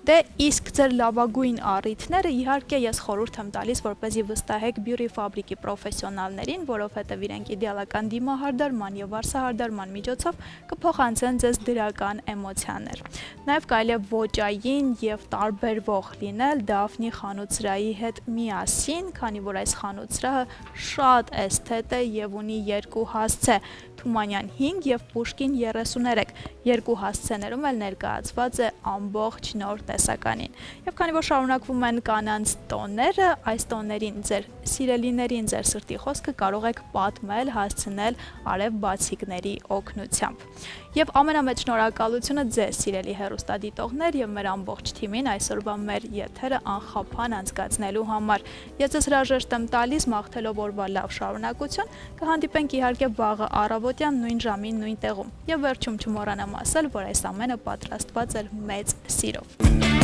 [SPEAKER 1] Դե իսկ ձեր լավագույն առիթները իհարկե ես խորհուրդ եմ տալիս, որպեսզի վստահեք Beauty Fabric-ի պրոֆեսիոնալներին, որովհետև իրենք իդեալական դիմահարդարման եւ վարսահարդարման միջոցով կփոխանցեն ձեզ դրական էմոցիաներ։ Նաեւ կարելի է ոճային եւ տարբերվող լինել Daphne խանութսրահի հետ միասին, քանի որ այս խանութսրահը շատ էսթետ է եւ ունի երկու հասցե՝ Թումանյան 5 եւ Պուշկին 33։ Երկու հասցեներում էլ ներկայացված է ամբողջ նոր տեսականին։ Եվ քանի որ շարունակվում են կանանց տոները, այս տոներին ձեր սիրելիներին ձեր սրտի խոսքը կարող եք պատմել, հասցնել արև բացիկների օգնությամբ։ Եվ ամենամեծ շնորհակալությունը ձեզ սիրելի հեռուստադիտողներ եւ մեր ամբողջ թիմին այսօրվա մեր եթերը անխափան անցկացնելու համար։ Ես ձեզ հրաժեշտ եմ տալիս, մաղթելով օրվա լավ շարունակություն, կհանդիպենք իհարկե վաղը առավոտյան նույն ժամին, նույն տեղում։ Եվ վերջում չմոռանամ ասել, որ այս ամենը պատրաստված էր մեծ սիրով։